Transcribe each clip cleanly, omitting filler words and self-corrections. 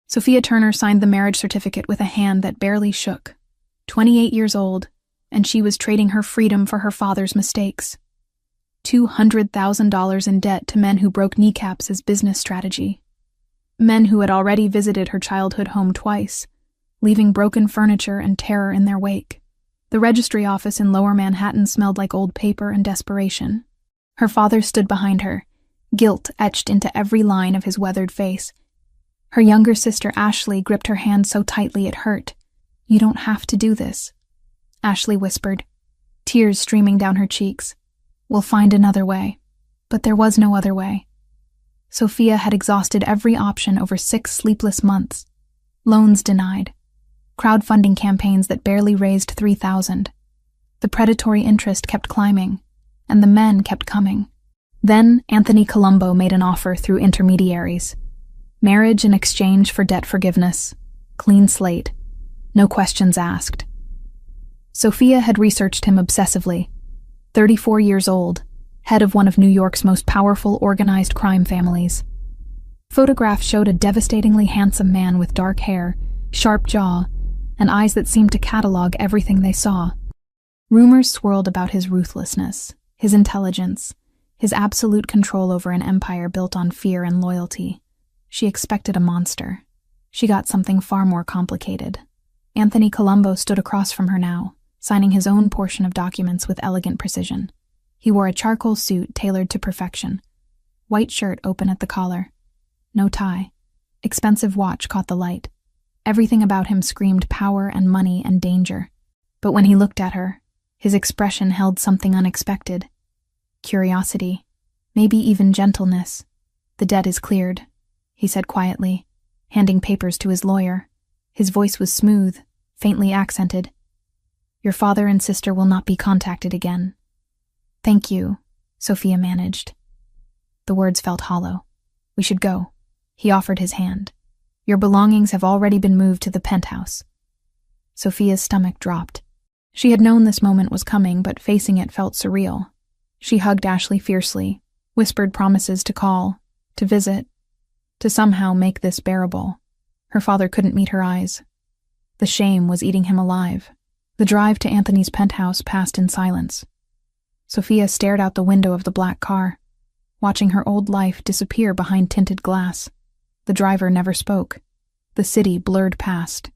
Sophia Turner signed the marriage certificate with a hand that barely shook. 28 years old, and she was trading her freedom for her father's mistakes. $200,000 in debt to men who broke kneecaps as business strategy. Men who had already visited her childhood home twice, leaving broken furniture and terror in their wake. The registry office in Lower Manhattan smelled like old paper and desperation. Her father stood behind her, guilt etched into every line of his weathered face. Her younger sister Ashley gripped her hand so tightly it hurt. "You don't have to do this," Ashley whispered, tears streaming down her cheeks. "We'll find another way." But there was no other way. Sophia had exhausted every option over 6 sleepless months. Loans denied. Crowdfunding campaigns that barely raised $3,000. The predatory interest kept climbing, and the men kept coming. Then Anthony Colombo made an offer through intermediaries. Marriage in exchange for debt forgiveness. Clean slate. No questions asked. Sophia had researched him obsessively. 34 years old, head of one of New York's most powerful organized crime families. Photographs showed a devastatingly handsome man with dark hair, sharp jaw, and eyes that seemed to catalog everything they saw. Rumors swirled about his ruthlessness, his intelligence, his absolute control over an empire built on fear and loyalty. She expected a monster. She got something far more complicated. Anthony Colombo stood across from her now, signing his own portion of documents with elegant precision. He wore a charcoal suit tailored to perfection. White shirt open at the collar. No tie. Expensive watch caught the light. Everything about him screamed power and money and danger. But when he looked at her, his expression held something unexpected. Curiosity. Maybe even gentleness. "The debt is cleared," he said quietly, handing papers to his lawyer. His voice was smooth, faintly accented. "Your father and sister will not be contacted again." "Thank you," Sophia managed. The words felt hollow. "We should go." He offered his hand. "Your belongings have already been moved to the penthouse." Sophia's stomach dropped. She had known this moment was coming, but facing it felt surreal. She hugged Ashley fiercely, whispered promises to call, to visit, to somehow make this bearable. Her father couldn't meet her eyes. The shame was eating him alive. The drive to Anthony's penthouse passed in silence. Sophia stared out the window of the black car, watching her old life disappear behind tinted glass. The driver never spoke. The city blurred past.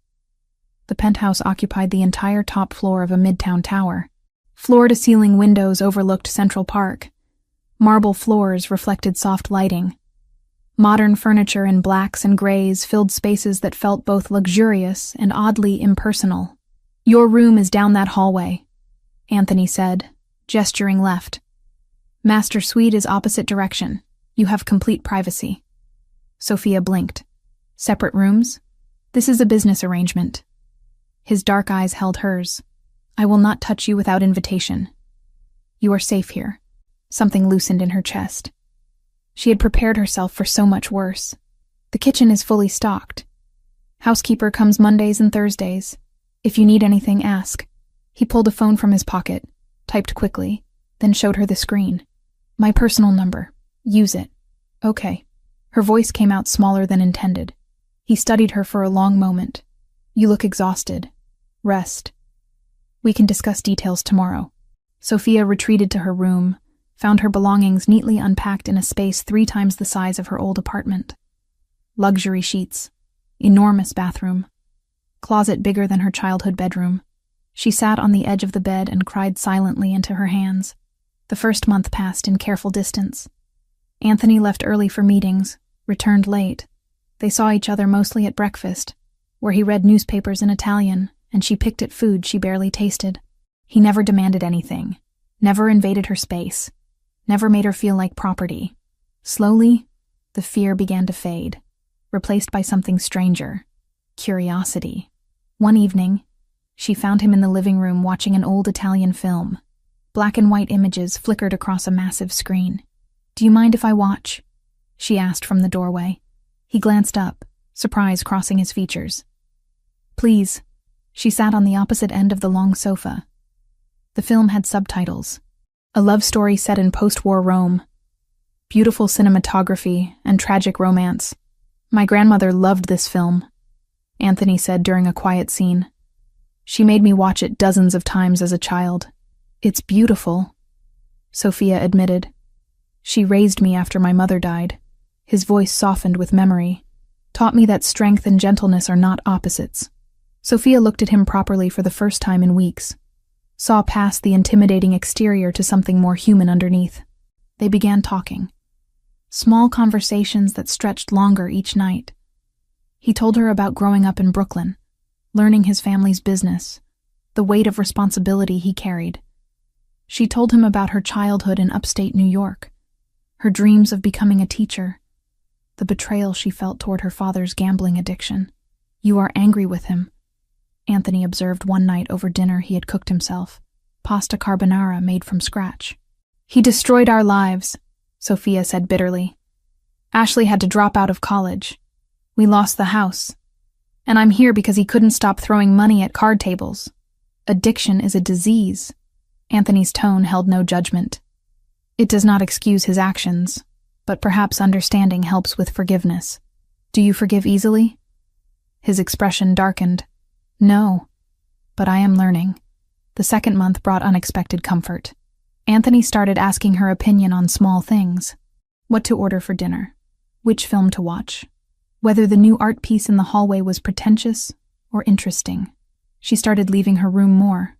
The penthouse occupied the entire top floor of a midtown tower. Floor-to-ceiling windows overlooked Central Park. Marble floors reflected soft lighting. Modern furniture in blacks and grays filled spaces that felt both luxurious and oddly impersonal. "Your room is down that hallway," Anthony said, gesturing left. "Master suite is opposite direction. You have complete privacy." Sophia blinked. "Separate rooms? This is a business arrangement." His dark eyes held hers. "I will not touch you without invitation. You are safe here." Something loosened in her chest. She had prepared herself for so much worse. "The kitchen is fully stocked. Housekeeper comes Mondays and Thursdays. If you need anything, ask." He pulled a phone from his pocket, typed quickly, then showed her the screen. "My personal number. Use it." "Okay." Her voice came out smaller than intended. He studied her for a long moment. "You look exhausted. Rest. We can discuss details tomorrow." Sophia retreated to her room, found her belongings neatly unpacked in a space 3 times the size of her old apartment. Luxury sheets. Enormous bathroom. Closet bigger than her childhood bedroom. She sat on the edge of the bed and cried silently into her hands. The first month passed in careful distance. Anthony left early for meetings, returned late. They saw each other mostly at breakfast, where he read newspapers in Italian, and she picked at food she barely tasted. He never demanded anything, never invaded her space, never made her feel like property. Slowly, the fear began to fade, replaced by something stranger, curiosity. One evening, she found him in the living room watching an old Italian film. Black and white images flickered across a massive screen. "Do you mind if I watch?" she asked from the doorway. He glanced up, surprise crossing his features. "Please." She sat on the opposite end of the long sofa. The film had subtitles. A love story set in post-war Rome. Beautiful cinematography and tragic romance. My grandmother loved this film, Anthony said during a quiet scene. She made me watch it dozens of times as a child. It's beautiful, Sophia admitted. She raised me after my mother died. His voice softened with memory, taught me that strength and gentleness are not opposites. Sophia looked at him properly for the first time in weeks, saw past the intimidating exterior to something more human underneath. They began talking. Small conversations that stretched longer each night. He told her about growing up in Brooklyn, learning his family's business, the weight of responsibility he carried. She told him about her childhood in upstate New York, her dreams of becoming a teacher, the betrayal she felt toward her father's gambling addiction. "You are angry with him," Anthony observed one night over dinner he had cooked himself, pasta carbonara made from scratch. "He destroyed our lives," Sophia said bitterly. "Ashley had to drop out of college. We lost the house. And I'm here because he couldn't stop throwing money at card tables. Addiction is a disease." Anthony's tone held no judgment. "It does not excuse his actions, but perhaps understanding helps with forgiveness. Do you forgive easily?" His expression darkened. "No, but I am learning." The second month brought unexpected comfort. Anthony started asking her opinion on small things. What to order for dinner, which film to watch, whether the new art piece in the hallway was pretentious or interesting. She started leaving her room more,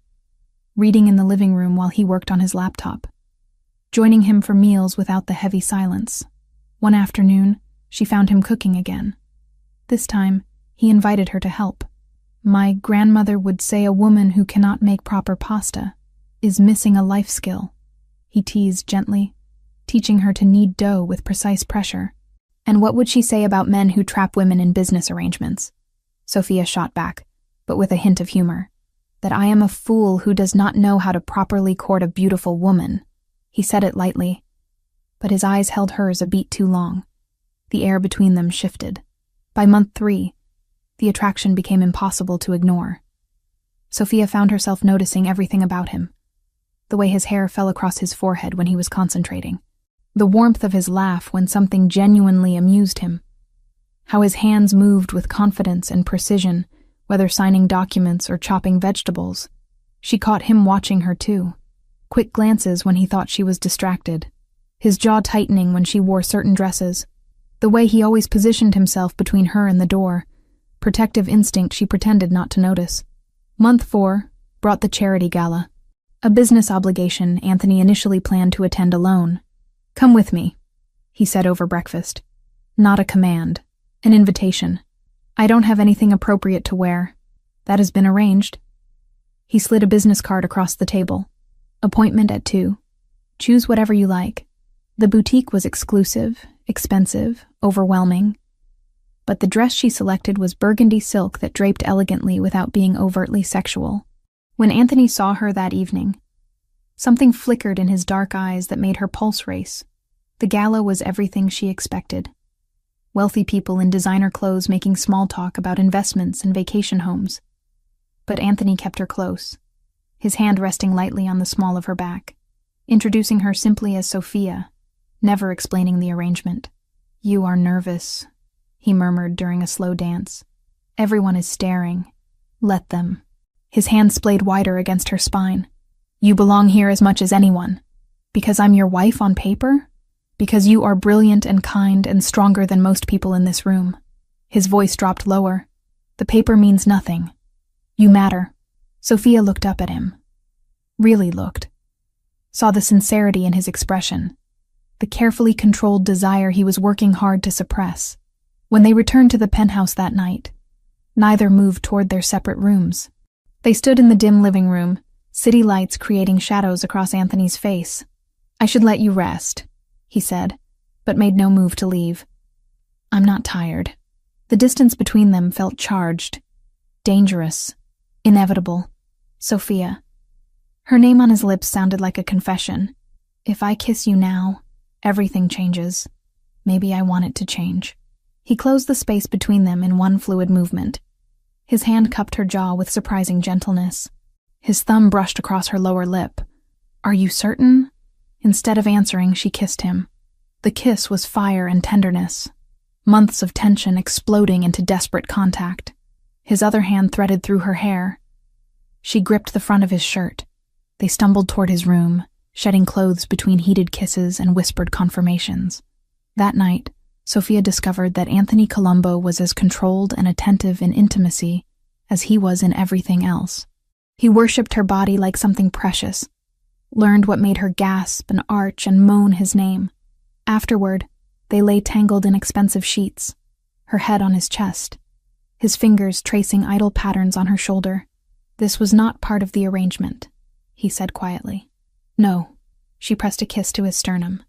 reading in the living room while he worked on his laptop, joining him for meals without the heavy silence. One afternoon, she found him cooking again. This time, he invited her to help. "My grandmother would say a woman who cannot make proper pasta is missing a life skill," he teased gently, teaching her to knead dough with precise pressure. "And what would she say about men who trap women in business arrangements?" Sophia shot back, but with a hint of humor. "That I am a fool who does not know how to properly court a beautiful woman." He said it lightly, but his eyes held hers a beat too long. The air between them shifted. By month 3, the attraction became impossible to ignore. Sophia found herself noticing everything about him. The way his hair fell across his forehead when he was concentrating. The warmth of his laugh when something genuinely amused him. How his hands moved with confidence and precision, whether signing documents or chopping vegetables. She caught him watching her too. Quick glances when he thought she was distracted. His jaw tightening when she wore certain dresses. The way he always positioned himself between her and the door. Protective instinct she pretended not to notice. Month 4 brought the charity gala. A business obligation Anthony initially planned to attend alone. "Come with me," he said over breakfast. Not a command, an invitation. "I don't have anything appropriate to wear. That has been arranged." He slid a business card across the table. "Appointment at 2. Choose whatever you like." The boutique was exclusive, expensive, overwhelming. But the dress she selected was burgundy silk that draped elegantly without being overtly sexual. When Anthony saw her that evening, something flickered in his dark eyes that made her pulse race. The gala was everything she expected. Wealthy people in designer clothes making small talk about investments and vacation homes. But Anthony kept her close, his hand resting lightly on the small of her back, introducing her simply as Sophia, never explaining the arrangement. "You are nervous," he murmured during a slow dance. "Everyone is staring. Let them." His hand splayed wider against her spine. "You belong here as much as anyone. Because I'm your wife on paper? Because you are brilliant and kind and stronger than most people in this room." His voice dropped lower. "The paper means nothing. You matter." Sophia looked up at him. Really looked. Saw the sincerity in his expression. The carefully controlled desire he was working hard to suppress. When they returned to the penthouse that night, neither moved toward their separate rooms. They stood in the dim living room, city lights creating shadows across Anthony's face. "I should let you rest," he said, but made no move to leave. "I'm not tired." The distance between them felt charged, dangerous, inevitable. Sophia. Her name on his lips sounded like a confession. "If I kiss you now, everything changes. Maybe I want it to change." He closed the space between them in one fluid movement. His hand cupped her jaw with surprising gentleness. His thumb brushed across her lower lip. "Are you certain?" Instead of answering, she kissed him. The kiss was fire and tenderness. months of tension exploding into desperate contact. His other hand threaded through her hair. She gripped the front of his shirt. They stumbled toward his room, shedding clothes between heated kisses and whispered confirmations. That night, Sophia discovered that Anthony Colombo was as controlled and attentive in intimacy as he was in everything else. He worshipped her body like something precious, learned what made her gasp and arch and moan his name. Afterward, they lay tangled in expensive sheets, her head on his chest, his fingers tracing idle patterns on her shoulder. "This was not part of the arrangement," he said quietly. "No." She pressed a kiss to his sternum.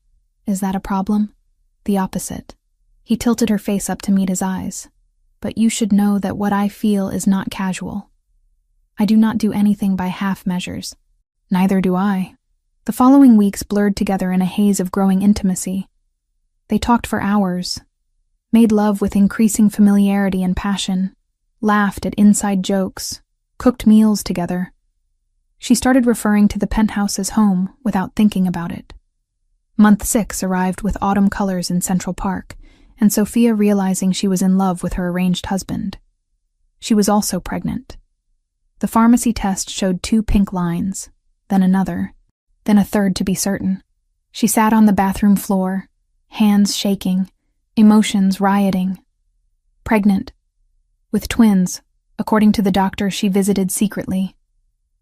"Is that a problem?" "The opposite." He tilted her face up to meet his eyes. "But you should know that what I feel is not casual. I do not do anything by half measures." "Neither do I." The following weeks blurred together in a haze of growing intimacy. They talked for hours, made love with increasing familiarity and passion, laughed at inside jokes, cooked meals together. She started referring to the penthouse as home without thinking about it. Month 6 arrived with autumn colors in Central Park, and Sophia realizing she was in love with her arranged husband. She was also pregnant. The pharmacy test showed 2 pink lines, then another, then a third to be certain. She sat on the bathroom floor, hands shaking, emotions rioting. Pregnant. With twins, according to the doctor she visited secretly.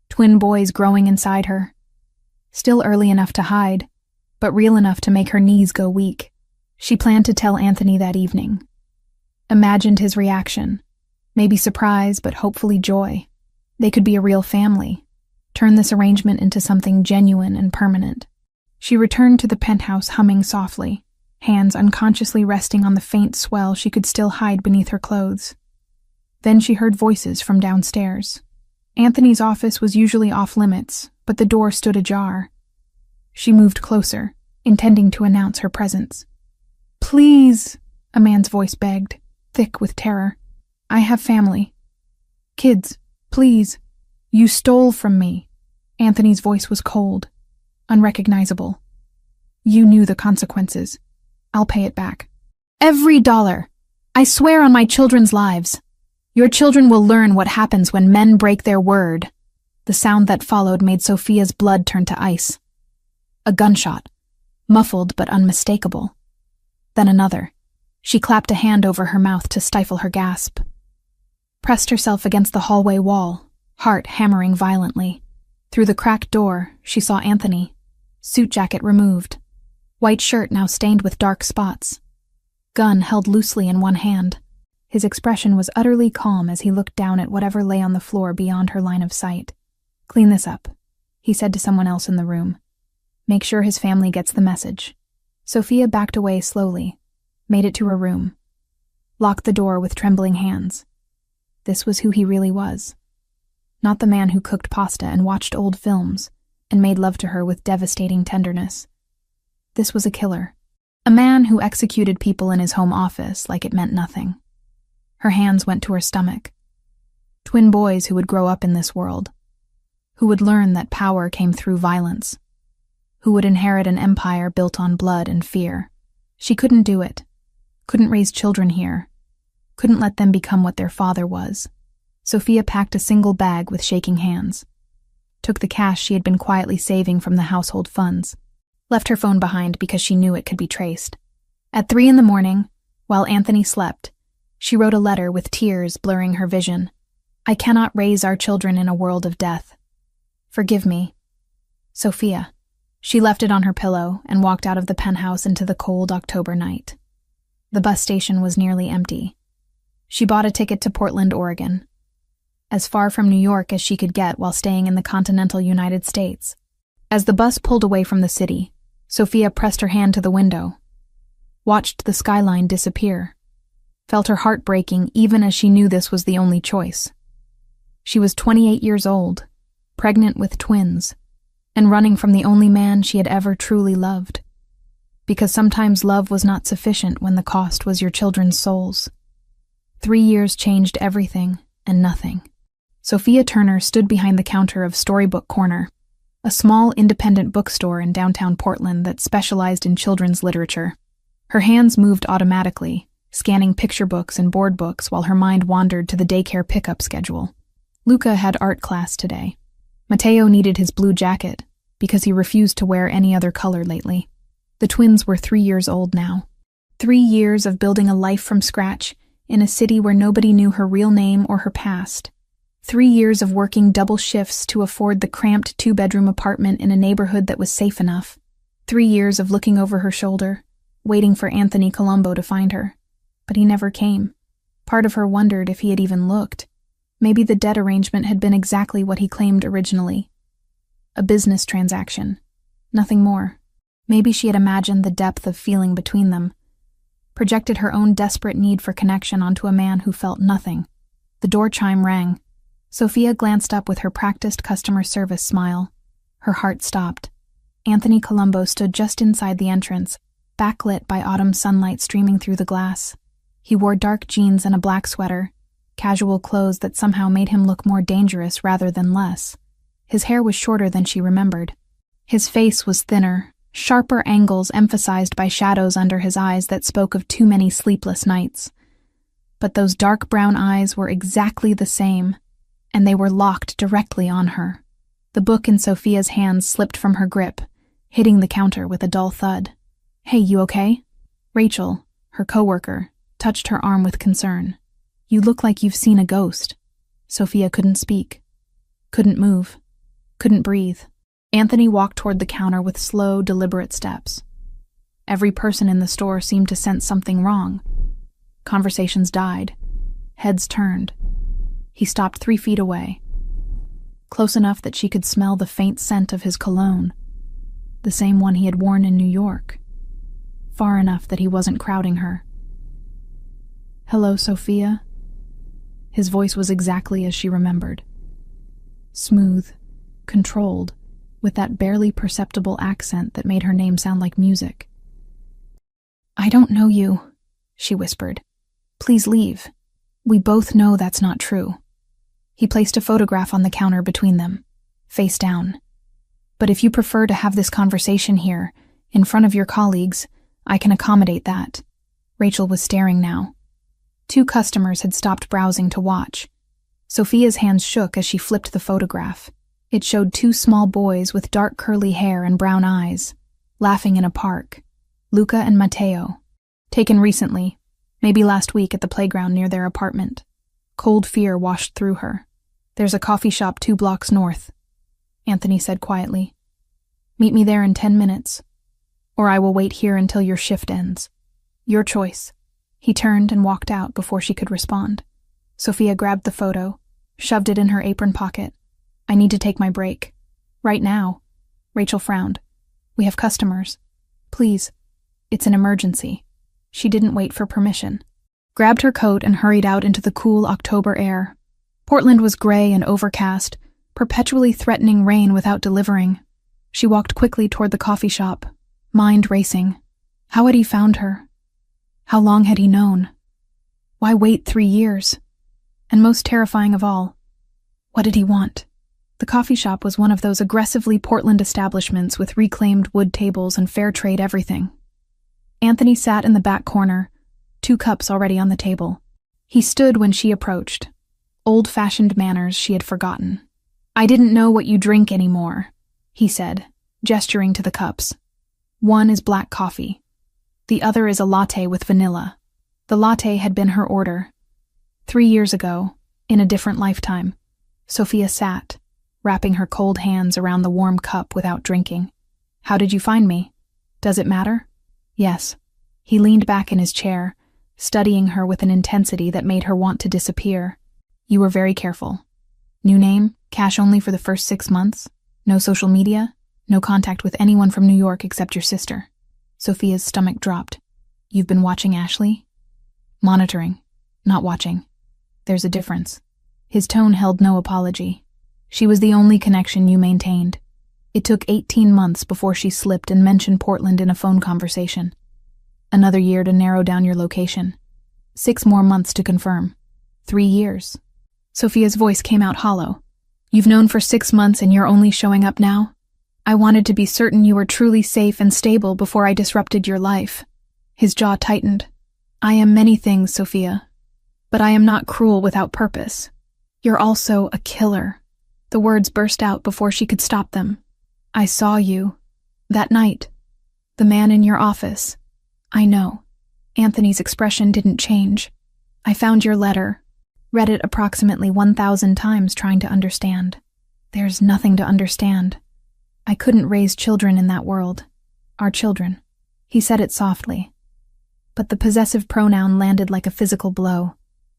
Twin boys growing inside her. Still early enough to hide, but real enough to make her knees go weak. She planned to tell Anthony that evening. Imagined his reaction. Maybe surprise, but hopefully joy. They could be a real family. Turn this arrangement into something genuine and permanent. She returned to the penthouse humming softly, hands unconsciously resting on the faint swell she could still hide beneath her clothes. Then she heard voices from downstairs. Anthony's office was usually off-limits, but the door stood ajar. She moved closer, intending to announce her presence. "Please," a man's voice begged, thick with terror. "I have family. Kids, please. You stole from me." Anthony's voice was cold, unrecognizable. "You knew the consequences. I'll pay it back. Every dollar. I swear on my children's lives. Your children will learn what happens when men break their word." The sound that followed made Sophia's blood turn to ice. A gunshot, muffled but unmistakable. Then another. She clapped a hand over her mouth to stifle her gasp. Pressed herself against the hallway wall, heart hammering violently. Through the cracked door, she saw Anthony, suit jacket removed, white shirt now stained with dark spots, gun held loosely in one hand. His expression was utterly calm as he looked down at whatever lay on the floor beyond her line of sight. "Clean this up," he said to someone else in the room. "Make sure his family gets the message." Sophia backed away slowly, made it to her room, locked the door with trembling hands. This was who he really was. Not the man who cooked pasta and watched old films and made love to her with devastating tenderness. This was a killer. A man who executed people in his home office like it meant nothing. Her hands went to her stomach. Twin boys who would grow up in this world, who would learn that power came through violence, who would inherit an empire built on blood and fear. She couldn't do it, couldn't raise children here, couldn't let them become what their father was. Sophia packed a single bag with shaking hands, took the cash she had been quietly saving from the household funds, left her phone behind because she knew it could be traced. At 3 a.m, while Anthony slept, she wrote a letter with tears blurring her vision. "I cannot raise our children in a world of death. Forgive me. Sophia." She left it on her pillow and walked out of the penthouse into the cold October night. The bus station was nearly empty. She bought a ticket to Portland, Oregon, as far from New York as she could get while staying in the continental United States. As the bus pulled away from the city, Sophia pressed her hand to the window, watched the skyline disappear, felt her heart breaking even as she knew this was the only choice. She was 28 years old, pregnant with twins, and running from the only man she had ever truly loved. Because sometimes love was not sufficient when the cost was your children's souls. 3 years changed everything and nothing. Sophia Turner stood behind the counter of Storybook Corner, a small independent bookstore in downtown Portland that specialized in children's literature. Her hands moved automatically, scanning picture books and board books while her mind wandered to the daycare pickup schedule. Luca had art class today. Matteo needed his blue jacket because he refused to wear any other color lately. The twins were 3 years old now. 3 years of building a life from scratch in a city where nobody knew her real name or her past. 3 years of working double shifts to afford the cramped 2-bedroom apartment in a neighborhood that was safe enough. 3 years of looking over her shoulder, waiting for Anthony Colombo to find her. But he never came. Part of her wondered if he had even looked. Maybe the debt arrangement had been exactly what he claimed originally. A business transaction. Nothing more. Maybe she had imagined the depth of feeling between them. Projected her own desperate need for connection onto a man who felt nothing. The door chime rang. Sophia glanced up with her practiced customer service smile. Her heart stopped. Anthony Colombo stood just inside the entrance, backlit by autumn sunlight streaming through the glass. He wore dark jeans and a black sweater, casual clothes that somehow made him look more dangerous rather than less. His hair was shorter than she remembered. His face was thinner, sharper angles emphasized by shadows under his eyes that spoke of too many sleepless nights. But those dark brown eyes were exactly the same, and they were locked directly on her. The book in Sophia's hands slipped from her grip, hitting the counter with a dull thud. "Hey, you okay?" Rachel, her coworker, touched her arm with concern. "You look like you've seen a ghost." Sophia couldn't speak, couldn't move, couldn't breathe. Anthony walked toward the counter with slow, deliberate steps. Every person in the store seemed to sense something wrong. Conversations died. Heads turned. He stopped 3 feet away, close enough that she could smell the faint scent of his cologne, the same one he had worn in New York, far enough that he wasn't crowding her. "Hello, Sophia." His voice was exactly as she remembered. Smooth, controlled, with that barely perceptible accent that made her name sound like music. "I don't know you," she whispered. "Please leave. We both know that's not true." He placed a photograph on the counter between them, face down. "But if you prefer to have this conversation here, in front of your colleagues, I can accommodate that." Rachel was staring now. 2 customers had stopped browsing to watch. Sophia's hands shook as she flipped the photograph. It showed 2 small boys with dark curly hair and brown eyes, laughing in a park. Luca and Matteo. Taken recently, maybe last week at the playground near their apartment. Cold fear washed through her. "There's a coffee shop 2 blocks north," Anthony said quietly. "Meet me there in 10 minutes, or I will wait here until your shift ends. Your choice." He turned and walked out before she could respond. Sophia grabbed the photo, shoved it in her apron pocket. "I need to take my break. Right now." Rachel frowned. "We have customers. Please. It's an emergency." She didn't wait for permission. Grabbed her coat and hurried out into the cool October air. Portland was gray and overcast, perpetually threatening rain without delivering. She walked quickly toward the coffee shop, mind racing. How had he found her? How long had he known? Why wait 3 years? And most terrifying of all, what did he want? The coffee shop was one of those aggressively Portland establishments with reclaimed wood tables and fair trade everything. Anthony sat in the back corner, 2 cups already on the table. He stood when she approached. Old-fashioned manners she had forgotten. "I didn't know what you drink anymore," he said, gesturing to the cups. "One is black coffee. The other is a latte with vanilla." The latte had been her order. 3 years ago, in a different lifetime, Sophia sat, wrapping her cold hands around the warm cup without drinking. "How did you find me? Does it matter?" "Yes." He leaned back in his chair, studying her with an intensity that made her want to disappear. "You were very careful. New name, cash only for the first 6 months, no social media, no contact with anyone from New York except your sister." Sophia's stomach dropped. "You've been watching Ashley?" "Monitoring, not watching. There's a difference." His tone held no apology. "She was the only connection you maintained. It took 18 months before she slipped and mentioned Portland in a phone conversation. Another year to narrow down your location. 6 more months to confirm. 3 years. Sophia's voice came out hollow. "You've known for 6 months and you're only showing up now? I wanted to be certain you were truly safe and stable before I disrupted your life." His jaw tightened. I am many things, Sophia, but I am not cruel without purpose. You're also a killer. The words burst out before she could stop them. I saw you. That night. The man in your office. I know. Anthony's expression didn't change. I found your letter. Read it approximately 1,000 times trying to understand. There's nothing to understand. I couldn't raise children in that world. Our children. He said it softly. But the possessive pronoun landed like a physical blow.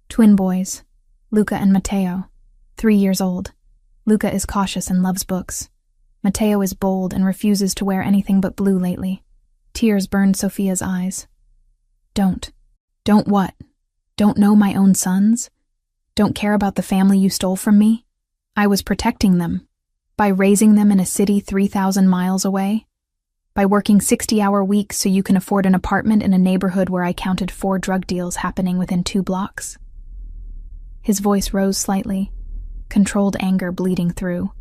Twin boys. Luca and Matteo. 3 years old. Luca is cautious and loves books. Matteo is bold and refuses to wear anything but blue lately. Tears burned Sophia's eyes. Don't. Don't what? Don't know my own sons? Don't care about the family you stole from me? I was protecting them. By raising them in a city 3,000 miles away? By working 60-hour weeks so you can afford an apartment in a neighborhood where I counted 4 drug deals happening within 2 blocks? His voice rose slightly, controlled anger bleeding through.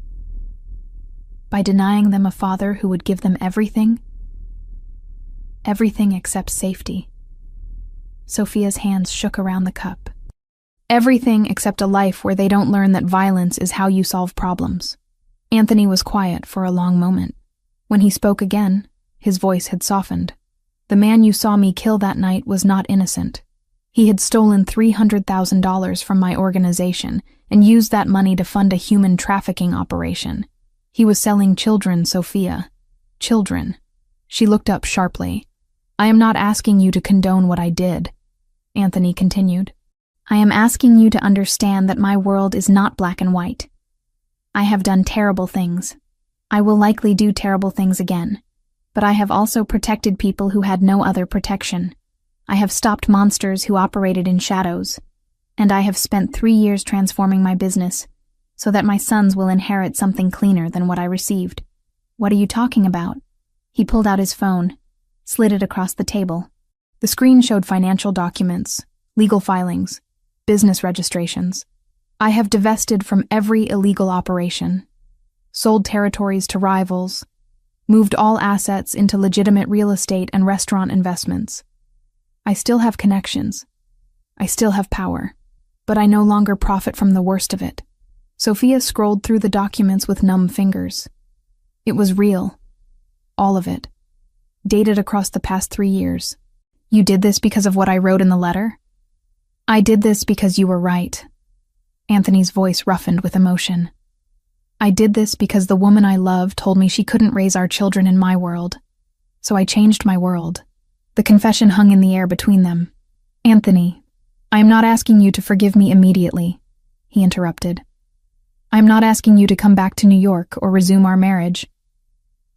By denying them a father who would give them everything? Everything except safety. Sophia's hands shook around the cup. Everything except a life where they don't learn that violence is how you solve problems. Anthony was quiet for a long moment. When he spoke again, his voice had softened. The man you saw me kill that night was not innocent. He had stolen $300,000 from my organization and used that money to fund a human trafficking operation. He was selling children, Sophia. Children. She looked up sharply. I am not asking you to condone what I did, Anthony continued. I am asking you to understand that my world is not black and white. I have done terrible things. I will likely do terrible things again. But I have also protected people who had no other protection. I have stopped monsters who operated in shadows. And I have spent 3 years transforming my business so that my sons will inherit something cleaner than what I received. What are you talking about? He pulled out his phone, slid it across the table. The screen showed financial documents, legal filings, business registrations. I have divested from every illegal operation, sold territories to rivals, moved all assets into legitimate real estate and restaurant investments. I still have connections. I still have power, but I no longer profit from the worst of it. Sophia scrolled through the documents with numb fingers. It was real. All of it. Dated across the past 3 years. You did this because of what I wrote in the letter? I did this because you were right. Anthony's voice roughened with emotion. I did this because the woman I love told me she couldn't raise our children in my world. So I changed my world. The confession hung in the air between them. Anthony, I am not asking you to forgive me immediately, he interrupted. I am not asking you to come back to New York or resume our marriage.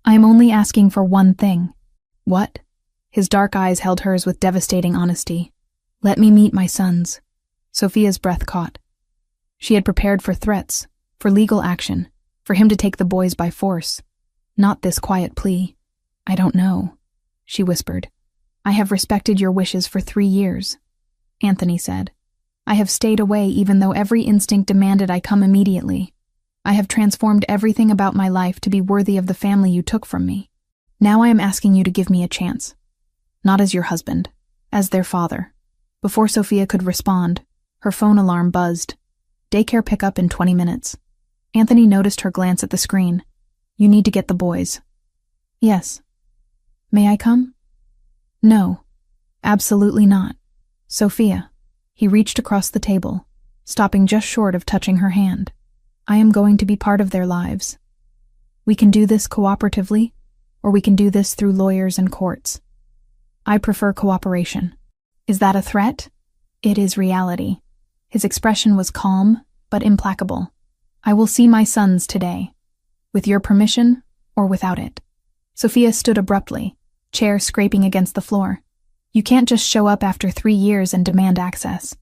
I am only asking for one thing. What? His dark eyes held hers with devastating honesty. Let me meet my sons. Sophia's breath caught. She had prepared for threats, for legal action, for him to take the boys by force. Not this quiet plea. I don't know, she whispered. I have respected your wishes for 3 years, Anthony said. I have stayed away even though every instinct demanded I come immediately. I have transformed everything about my life to be worthy of the family you took from me. Now I am asking you to give me a chance. Not as your husband, as their father. Before Sophia could respond, her phone alarm buzzed. Daycare pickup in 20 minutes. Anthony noticed her glance at the screen. You need to get the boys. Yes. May I come? No. Absolutely not. Sophia. He reached across the table, stopping just short of touching her hand. I am going to be part of their lives. We can do this cooperatively, or we can do this through lawyers and courts. I prefer cooperation. Is that a threat? It is reality. His expression was calm, but implacable. I will see my sons today, with your permission or without it. Sophia stood abruptly, chair scraping against the floor. You can't just show up after 3 years and demand access.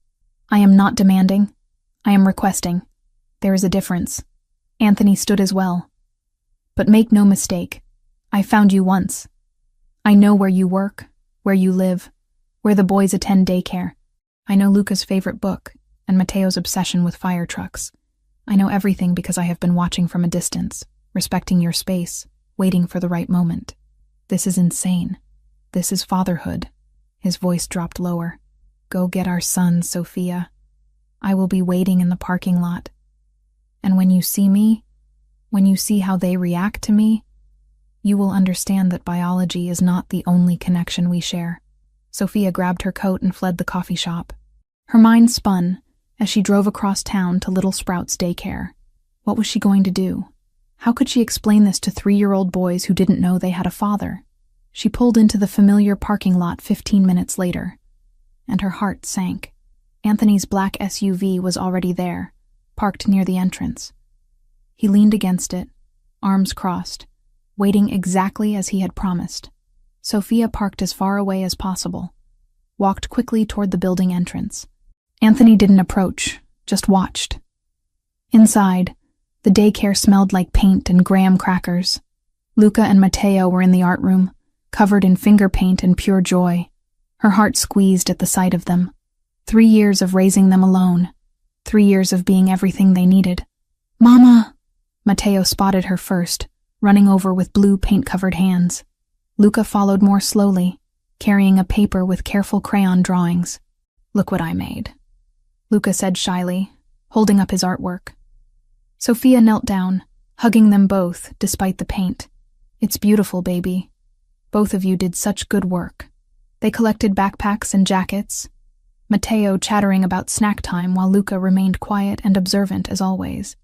I am not demanding. I am requesting. There is a difference. Anthony stood as well. But make no mistake. I found you once. I know where you work, where you live, where the boys attend daycare. I know Luca's favorite book and Matteo's obsession with fire trucks. I know everything because I have been watching from a distance, respecting your space, waiting for the right moment. This is insane. This is fatherhood. His voice dropped lower. Go get our sons, Sophia. I will be waiting in the parking lot. And when you see me, when you see how they react to me, you will understand that biology is not the only connection we share." Sophia grabbed her coat and fled the coffee shop. Her mind spun as she drove across town to Little Sprouts daycare. What was she going to do? How could she explain this to 3-year-old boys who didn't know they had a father? She pulled into the familiar parking lot 15 minutes later, and her heart sank. Anthony's black SUV was already there, parked near the entrance. He leaned against it, arms crossed, waiting exactly as he had promised. Sophia parked as far away as possible, walked quickly toward the building entrance. Anthony didn't approach, just watched. Inside, the daycare smelled like paint and graham crackers. Luca and Matteo were in the art room, covered in finger paint and pure joy. Her heart squeezed at the sight of them. 3 years of raising them alone. 3 years of being everything they needed. "Mama!" Matteo spotted her first, running over with blue paint-covered hands. Luca followed more slowly, carrying a paper with careful crayon drawings. "Look what I made," Luca said shyly, holding up his artwork. Sophia knelt down, hugging them both despite the paint. "It's beautiful, baby. Both of you did such good work." They collected backpacks and jackets, Matteo chattering about snack time while Luca remained quiet and observant as always.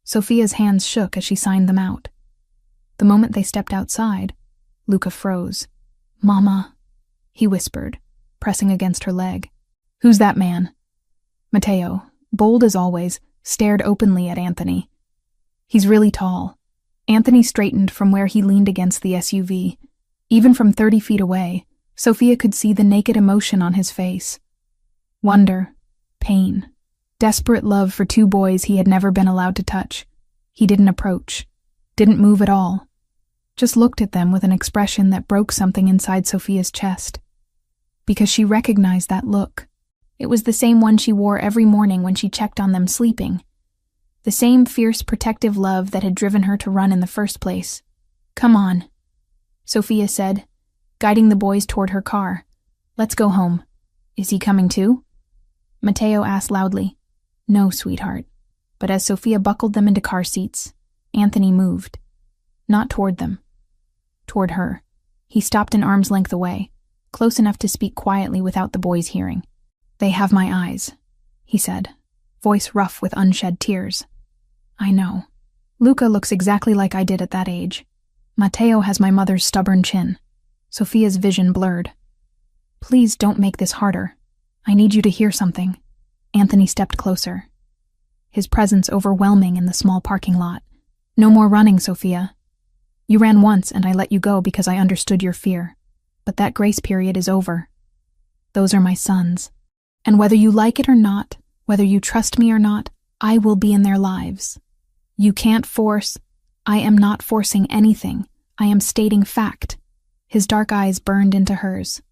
Sophia's hands shook as she signed them out. The moment they stepped outside, Luca froze. "Mama," he whispered, pressing against her leg. "Who's that man?" Matteo, bold as always, stared openly at Anthony. "He's really tall." Anthony straightened from where he leaned against the SUV. Even from 30 feet away, Sophia could see the naked emotion on his face. Wonder, pain, desperate love for 2 boys he had never been allowed to touch. He didn't approach, didn't move at all, just looked at them with an expression that broke something inside Sophia's chest. Because she recognized that look. It was the same one she wore every morning when she checked on them sleeping. The same fierce protective love that had driven her to run in the first place. "Come on," Sophia said, guiding the boys toward her car. "Let's go home." "Is he coming too?" Matteo asked loudly. "No, sweetheart." But as Sophia buckled them into car seats, Anthony moved. Not toward them. Toward her. He stopped an arm's length away, close enough to speak quietly without the boys hearing. "They have my eyes," he said, voice rough with unshed tears. "I know. Luca looks exactly like I did at that age. Matteo has my mother's stubborn chin." Sophia's vision blurred. "Please don't make this harder. I need you to hear something." Anthony stepped closer, his presence overwhelming in the small parking lot. "No more running, Sophia. You ran once and I let you go because I understood your fear. But that grace period is over. Those are my sons. And whether you like it or not, whether you trust me or not, I will be in their lives. You can't force. I am not forcing anything. I am stating fact." His dark eyes burned into hers.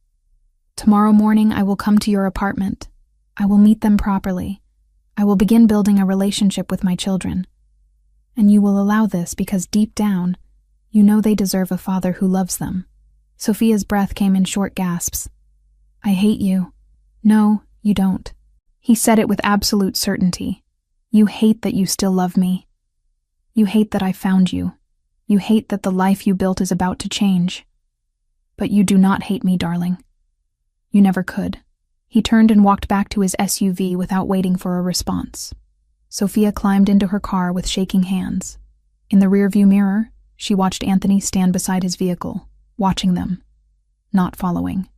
"Tomorrow morning I will come to your apartment. I will meet them properly. I will begin building a relationship with my children. And you will allow this because deep down, you know they deserve a father who loves them." Sophia's breath came in short gasps. "I hate you." "No, you don't." He said it with absolute certainty. "You hate that you still love me. You hate that I found you. You hate that the life you built is about to change. But you do not hate me, darling. You never could." He turned and walked back to his SUV without waiting for a response. Sophia climbed into her car with shaking hands. In the rearview mirror, she watched Anthony stand beside his vehicle, watching them. Not following.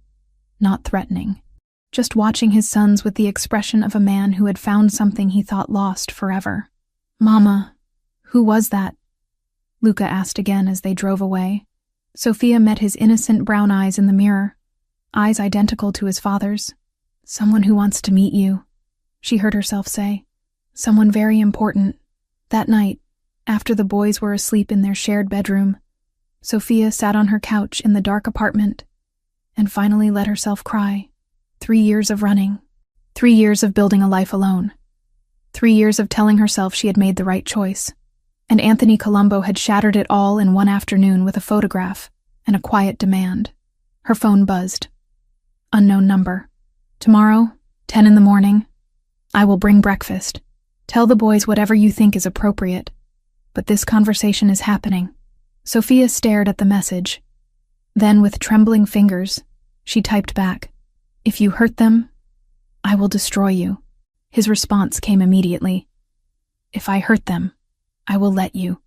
Not threatening. Just watching his sons with the expression of a man who had found something he thought lost forever. "Mama, who was that?" Luca asked again as they drove away. Sophia met his innocent brown eyes in the mirror, eyes identical to his father's. "Someone who wants to meet you," she heard herself say. "Someone very important." That night, after the boys were asleep in their shared bedroom, Sophia sat on her couch in the dark apartment and finally let herself cry. 3 years of running. 3 years of building a life alone. 3 years of telling herself she had made the right choice. And Anthony Colombo had shattered it all in one afternoon with a photograph and a quiet demand. Her phone buzzed. Unknown number. "Tomorrow, 10 in the morning. I will bring breakfast. Tell the boys whatever you think is appropriate. But this conversation is happening. Sophia stared at the message. Then, with trembling fingers, she typed back, "If you hurt them, I will destroy you." His response came immediately. "If I hurt them, I will let you."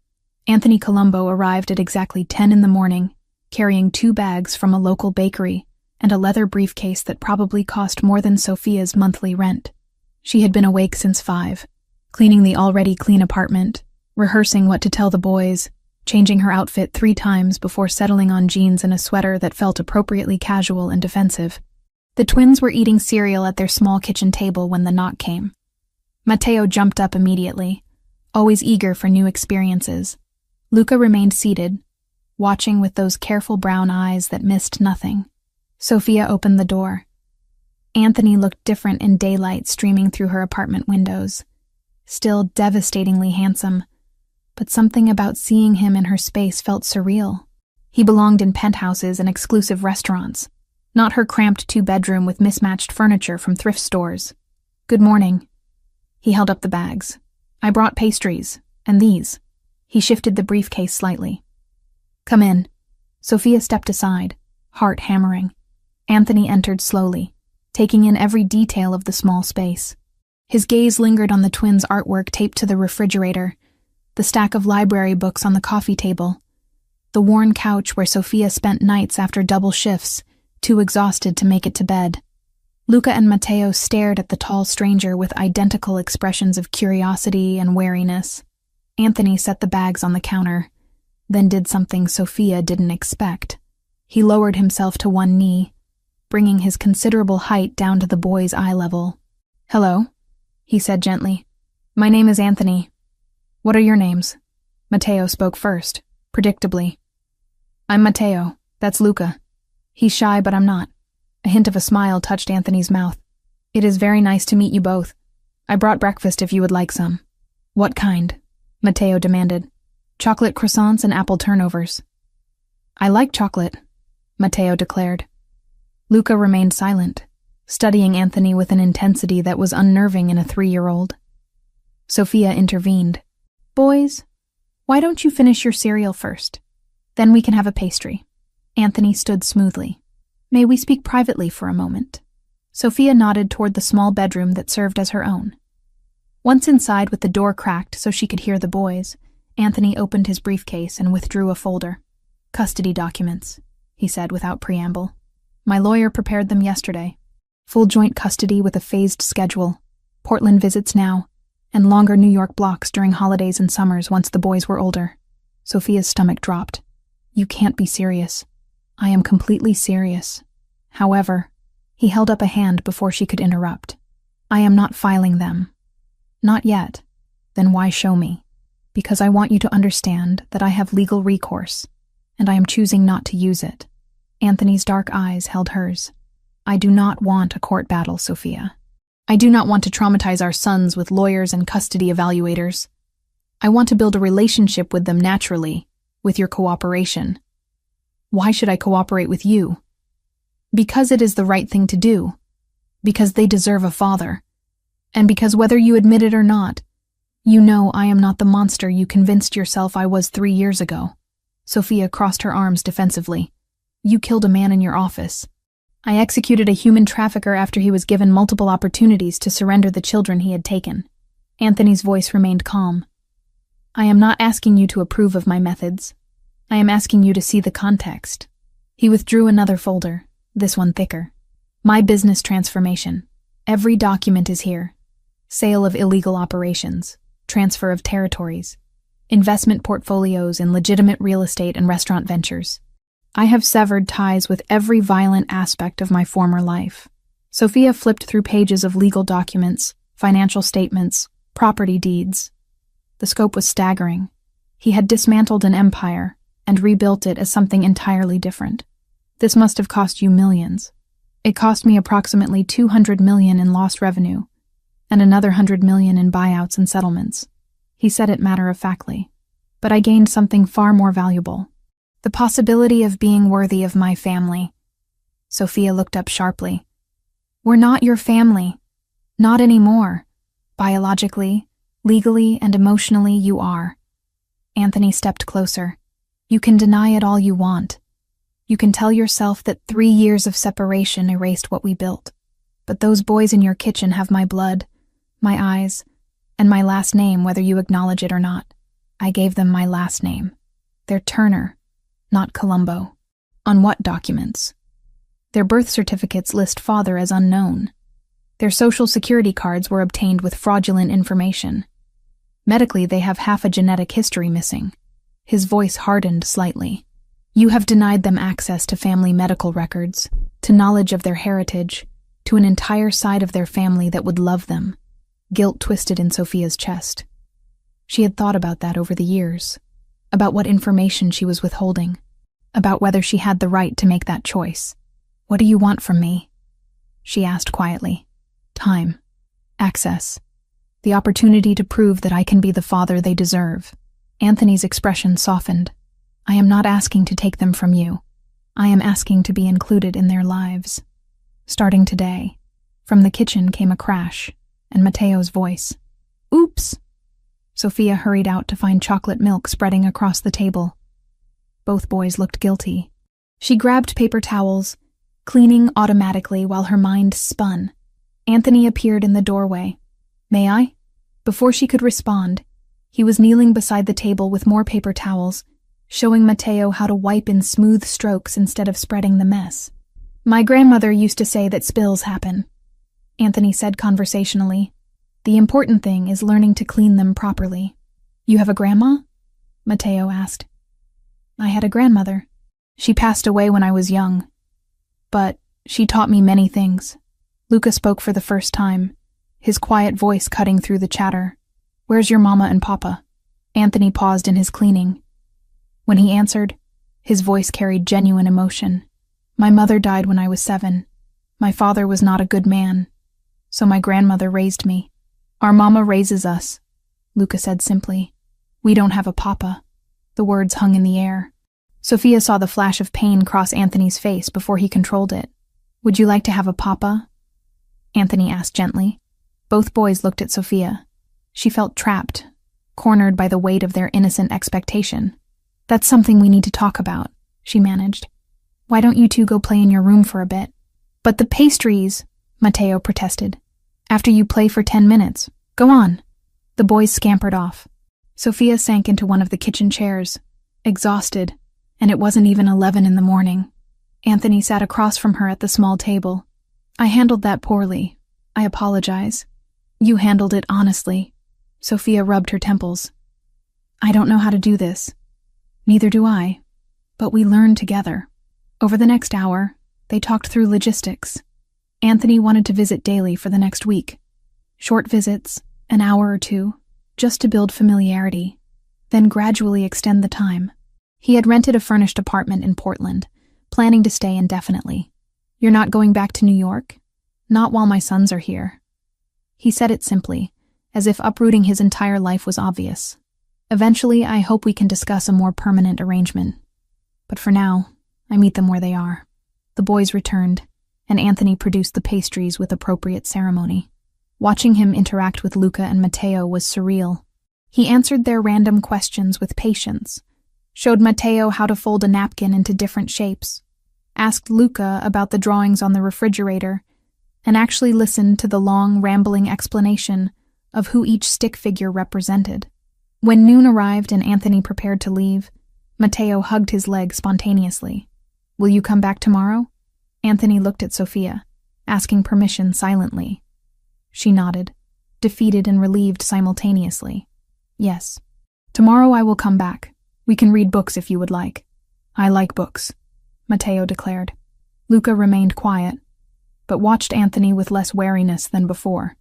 Anthony Colombo arrived at exactly 10 in the morning, carrying 2 bags from a local bakery and a leather briefcase that probably cost more than Sophia's monthly rent. She had been awake since 5, cleaning the already clean apartment, rehearsing what to tell the boys, changing her outfit 3 times before settling on jeans and a sweater that felt appropriately casual and defensive. The twins were eating cereal at their small kitchen table when the knock came. Matteo jumped up immediately, always eager for new experiences. Luca remained seated, watching with those careful brown eyes that missed nothing. Sophia opened the door. Anthony looked different in daylight streaming through her apartment windows. Still devastatingly handsome, but something about seeing him in her space felt surreal. He belonged in penthouses and exclusive restaurants, not her cramped 2-bedroom with mismatched furniture from thrift stores. "Good morning." He held up the bags. "I brought pastries, and these." He shifted the briefcase slightly. "Come in." Sophia stepped aside, heart hammering. Anthony entered slowly, taking in every detail of the small space. His gaze lingered on the twins' artwork taped to the refrigerator, the stack of library books on the coffee table, the worn couch where Sophia spent nights after double shifts, too exhausted to make it to bed. Luca and Matteo stared at the tall stranger with identical expressions of curiosity and wariness. Anthony set the bags on the counter, then did something Sophia didn't expect. He lowered himself to one knee, bringing his considerable height down to the boy's eye level. "Hello," he said gently. "My name is Anthony. What are your names?" Matteo spoke first, predictably. "I'm Matteo. That's Luca." He's shy, but I'm not. A hint of a smile touched Anthony's mouth. "It is very nice to meet you both. I brought breakfast if you would like some." "What kind?" Matteo demanded. "Chocolate croissants and apple turnovers." "I like chocolate," Matteo declared. Luca remained silent, studying Anthony with an intensity that was unnerving in a 3-year-old. Sophia intervened. "Boys, why don't you finish your cereal first? Then we can have a pastry." Anthony stood smoothly. "May we speak privately for a moment?" Sophia nodded toward the small bedroom that served as her own. Once inside with the door cracked so she could hear the boys, Anthony opened his briefcase and withdrew a folder. "Custody documents," he said without preamble. "My lawyer prepared them yesterday. Full joint custody with a phased schedule, Portland visits now, and longer New York blocks during holidays and summers once the boys were older." Sophia's stomach dropped. "You can't be serious." "I am completely serious. However," he held up a hand before she could interrupt. "I am not filing them." "Not yet. Then why show me?" "Because I want you to understand that I have legal recourse, and I am choosing not to use it." Anthony's dark eyes held hers. "I do not want a court battle, Sophia. I do not want to traumatize our sons with lawyers and custody evaluators. I want to build a relationship with them naturally, with your cooperation." "Why should I cooperate with you?" "Because it is the right thing to do. Because they deserve a father. And because whether you admit it or not, you know I am not the monster you convinced yourself I was 3 years ago." Sophia crossed her arms defensively. "You killed a man in your office. I executed a human trafficker after he was given multiple opportunities to surrender the children he had taken." Anthony's voice remained calm. "I am not asking you to approve of my methods. I am asking you to see the context." He withdrew another folder, this one thicker. "My business transformation. Every document is here. Sale of illegal operations, transfer of territories, investment portfolios in legitimate real estate and restaurant ventures. I have severed ties with every violent aspect of my former life." Sophia flipped through pages of legal documents, financial statements, property deeds. The scope was staggering. He had dismantled an empire and rebuilt it as something entirely different. "This must have cost you millions. It cost me approximately $200 million in lost revenue, and another $100 million in buyouts and settlements." He said it matter-of-factly. "But I gained something far more valuable. The possibility of being worthy of my family." Sophia looked up sharply. "We're not your family. Not anymore. Biologically, legally, and emotionally, you are. Anthony stepped closer. You can deny it all you want. You can tell yourself that 3 years of separation erased what we built. But those boys in your kitchen have my blood, my eyes, and my last name, whether you acknowledge it or not. I gave them my last name. They're Turner, not Colombo. On what documents? Their birth certificates list father as unknown. Their social security cards were obtained with fraudulent information. Medically, they have half a genetic history missing. His voice hardened slightly. You have denied them access to family medical records, to knowledge of their heritage, to an entire side of their family that would love them. Guilt twisted in Sophia's chest. She had thought about that over the years, about what information she was withholding, about whether she had the right to make that choice. What do you want from me? She asked quietly. Time. Access. The opportunity to prove that I can be the father they deserve. Anthony's expression softened. I am not asking to take them from you. I am asking to be included in their lives. Starting today. From the kitchen came a crash, and Mateo's voice. Oops! Sophia hurried out to find chocolate milk spreading across the table. Both boys looked guilty. She grabbed paper towels, cleaning automatically while her mind spun. Anthony appeared in the doorway. May I? Before she could respond, he was kneeling beside the table with more paper towels, showing Mateo how to wipe in smooth strokes instead of spreading the mess. My grandmother used to say that spills happen, Anthony said conversationally. The important thing is learning to clean them properly. You have a grandma? Mateo asked. I had a grandmother. She passed away when I was young. But she taught me many things. Luca spoke for the first time, his quiet voice cutting through the chatter. Where's your mama and papa? Anthony paused in his cleaning. When he answered, his voice carried genuine emotion. My mother died when I was 7. My father was not a good man, so my grandmother raised me. Our mama raises us, Luca said simply. We don't have a papa. The words hung in the air. Sophia saw the flash of pain cross Anthony's face before he controlled it. Would you like to have a papa? Anthony asked gently. Both boys looked at Sophia. She felt trapped, cornered by the weight of their innocent expectation. That's something we need to talk about, she managed. Why don't you two go play in your room for a bit? But the pastries, Mateo protested. After you play for 10 minutes. Go on. The boys scampered off. Sophia sank into one of the kitchen chairs, exhausted, and it wasn't even 11 in the morning. Anthony sat across from her at the small table. I handled that poorly. I apologize. You handled it honestly. Sophia rubbed her temples. I don't know how to do this. Neither do I. But we learned together. Over the next hour, they talked through logistics. Anthony wanted to visit daily for the next week. Short visits, an hour or two, just to build familiarity, then gradually extend the time. He had rented a furnished apartment in Portland, planning to stay indefinitely. You're not going back to New York? Not while my sons are here. He said it simply, as if uprooting his entire life was obvious. Eventually, I hope we can discuss a more permanent arrangement. But for now, I meet them where they are. The boys returned, and Anthony produced the pastries with appropriate ceremony. Watching him interact with Luca and Mateo was surreal. He answered their random questions with patience, showed Mateo how to fold a napkin into different shapes, asked Luca about the drawings on the refrigerator, and actually listened to the long, rambling explanation of who each stick figure represented. When noon arrived and Anthony prepared to leave, Mateo hugged his leg spontaneously. Will you come back tomorrow? Anthony looked at Sophia, asking permission silently. She nodded, defeated and relieved simultaneously. Yes. Tomorrow I will come back. We can read books if you would like. I like books, Mateo declared. Luca remained quiet, but watched Anthony with less wariness than before.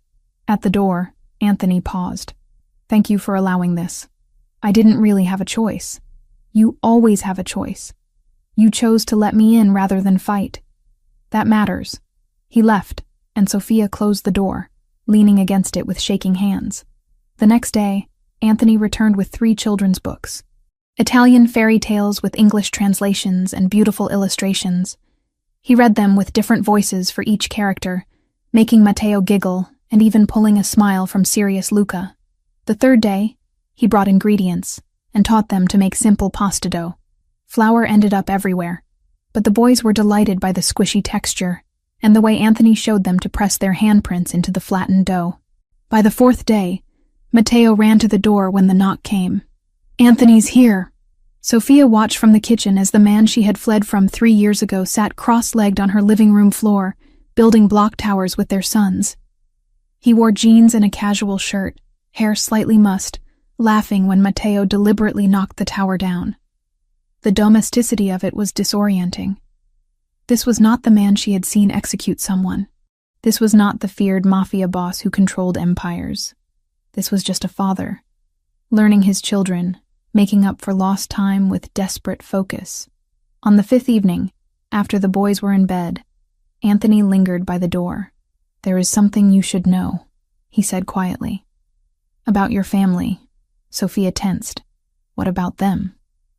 At the door, Anthony paused. Thank you for allowing this. I didn't really have a choice. You always have a choice. You chose to let me in rather than fight. That matters. He left, and Sophia closed the door, leaning against it with shaking hands. The next day, Anthony returned with 3 children's books. Italian fairy tales with English translations and beautiful illustrations. He read them with different voices for each character, making Mateo giggle and even pulling a smile from serious Luca. The third day, he brought ingredients and taught them to make simple pasta dough. Flour ended up everywhere, but the boys were delighted by the squishy texture and the way Anthony showed them to press their handprints into the flattened dough. By the fourth day, Matteo ran to the door when the knock came. "Anthony's here." Sophia watched from the kitchen as the man she had fled from 3 years ago sat cross-legged on her living room floor, building block towers with their sons. He wore jeans and a casual shirt, hair slightly mussed, laughing when Matteo deliberately knocked the tower down. The domesticity of it was disorienting. This was not the man she had seen execute someone. This was not the feared Mafia boss who controlled empires. This was just a father, learning his children, making up for lost time with desperate focus. On the fifth evening, after the boys were in bed, Anthony lingered by the door. "There is something you should know," he said quietly. "About your family." Sophia tensed. "What about them?"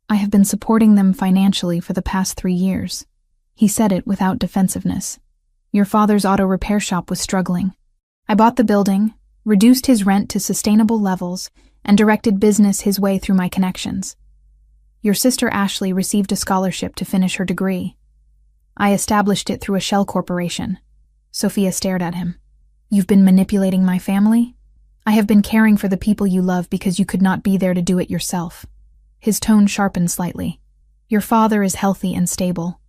"I have been supporting them financially for the past 3 years." He said it without defensiveness. "Your father's auto repair shop was struggling. I bought the building, reduced his rent to sustainable levels, and directed business his way through my connections. Your sister Ashley received a scholarship to finish her degree. I established it through a shell corporation." Sophia stared at him. "You've been manipulating my family? I have been caring for the people you love because you could not be there to do it yourself." His tone sharpened slightly. "Your father is healthy and stable.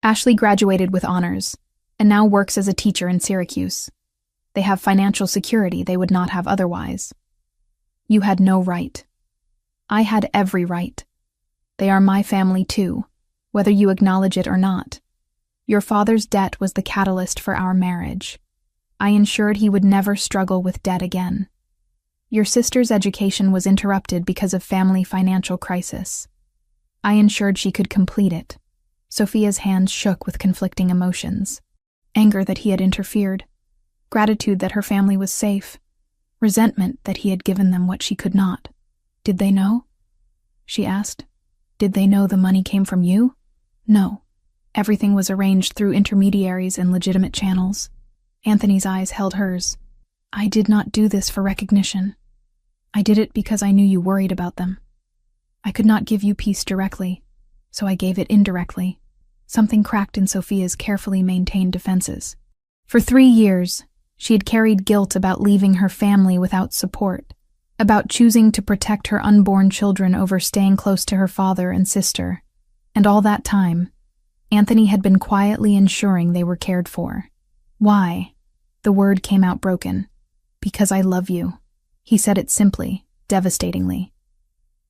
Ashley graduated with honors, and now works as a teacher in Syracuse. They have financial security they would not have otherwise. You had no right. I had every right. They are my family too, whether you acknowledge it or not. Your father's debt was the catalyst for our marriage. I ensured he would never struggle with debt again. Your sister's education was interrupted because of family financial crisis. I ensured she could complete it." Sophia's hands shook with conflicting emotions. Anger that he had interfered, gratitude that her family was safe, resentment that he had given them what she could not. "Did they know?" she asked. "Did they know the money came from you?" "No. Everything was arranged through intermediaries and legitimate channels." Anthony's eyes held hers. "I did not do this for recognition. I did it because I knew you worried about them. I could not give you peace directly, so I gave it indirectly." Something cracked in Sophia's carefully maintained defenses. For 3 years, she had carried guilt about leaving her family without support, about choosing to protect her unborn children over staying close to her father and sister, and all that time, Anthony had been quietly ensuring they were cared for. "Why?" The word came out broken. "Because I love you." He said it simply, devastatingly.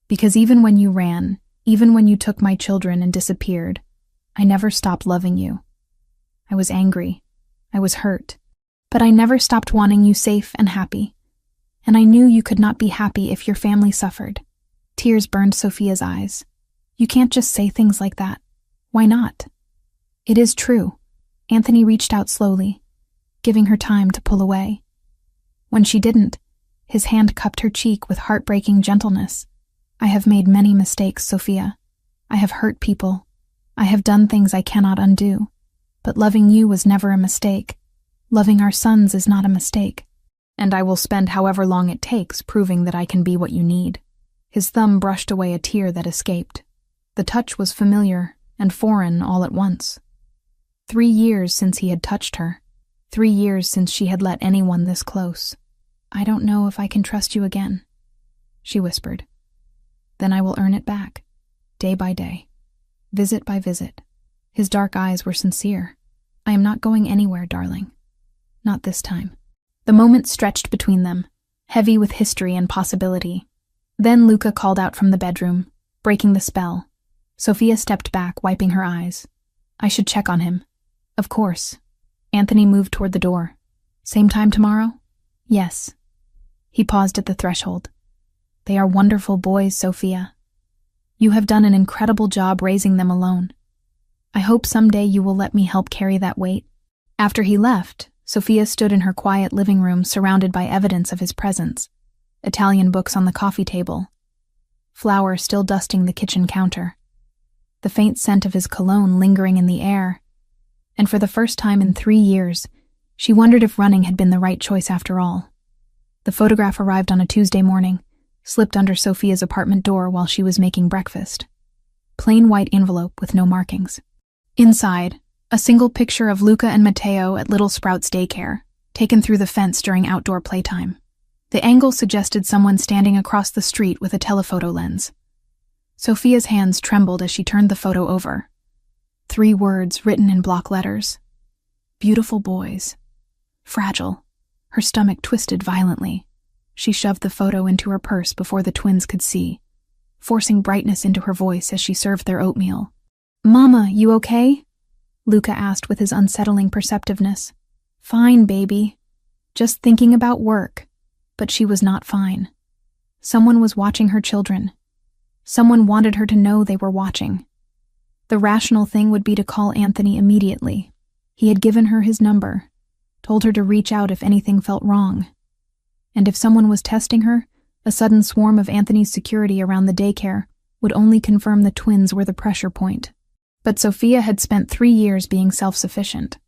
"Because even when you ran, even when you took my children and disappeared, I never stopped loving you. I was angry. I was hurt. But I never stopped wanting you safe and happy. And I knew you could not be happy if your family suffered." Tears burned Sophia's eyes. "You can't just say things like that. Why not?" "It is true." Anthony reached out slowly, giving her time to pull away. When she didn't, his hand cupped her cheek with heartbreaking gentleness. "I have made many mistakes, Sophia. I have hurt people. I have done things I cannot undo. But loving you was never a mistake. Loving our sons is not a mistake. And I will spend however long it takes proving that I can be what you need." His thumb brushed away a tear that escaped. The touch was familiar and foreign all at once. 3 years since he had touched her. 3 years since she had let anyone this close. "I don't know if I can trust you again," she whispered. "Then I will earn it back, day by day, visit by visit." His dark eyes were sincere. "I am not going anywhere, darling. Not this time." The moment stretched between them, heavy with history and possibility. Then Luca called out from the bedroom, breaking the spell. Sophia stepped back, wiping her eyes. "I should check on him." "Of course." Anthony moved toward the door. "Same time tomorrow?" "Yes." He paused at the threshold. "They are wonderful boys, Sophia. You have done an incredible job raising them alone. I hope someday you will let me help carry that weight." After he left, Sophia stood in her quiet living room surrounded by evidence of his presence. Italian books on the coffee table. Flour still dusting the kitchen counter. The faint scent of his cologne lingering in the air. And for the first time in 3 years, She wondered if running had been the right choice after all. The photograph arrived on a Tuesday morning, slipped under Sophia's apartment door while she was making breakfast. Plain white envelope with no markings. Inside, a single picture of Luca and Matteo at Little Sprouts daycare, taken through the fence during outdoor playtime. The angle suggested someone standing across the street with a telephoto lens. Sophia's hands trembled as she turned the photo over. 3 words written in block letters. Beautiful boys. Fragile. Her stomach twisted violently. She shoved the photo into her purse before the twins could see, forcing brightness into her voice as she served their oatmeal. "Mama, you okay?" Luca asked with his unsettling perceptiveness. "Fine, baby. Just thinking about work." But she was not fine. Someone was watching her children. Someone wanted her to know they were watching. The rational thing would be to call Anthony immediately. He had given her his number, told her to reach out if anything felt wrong. And if someone was testing her, a sudden swarm of Anthony's security around the daycare would only confirm the twins were the pressure point. But Sophia had spent 3 years being self-sufficient.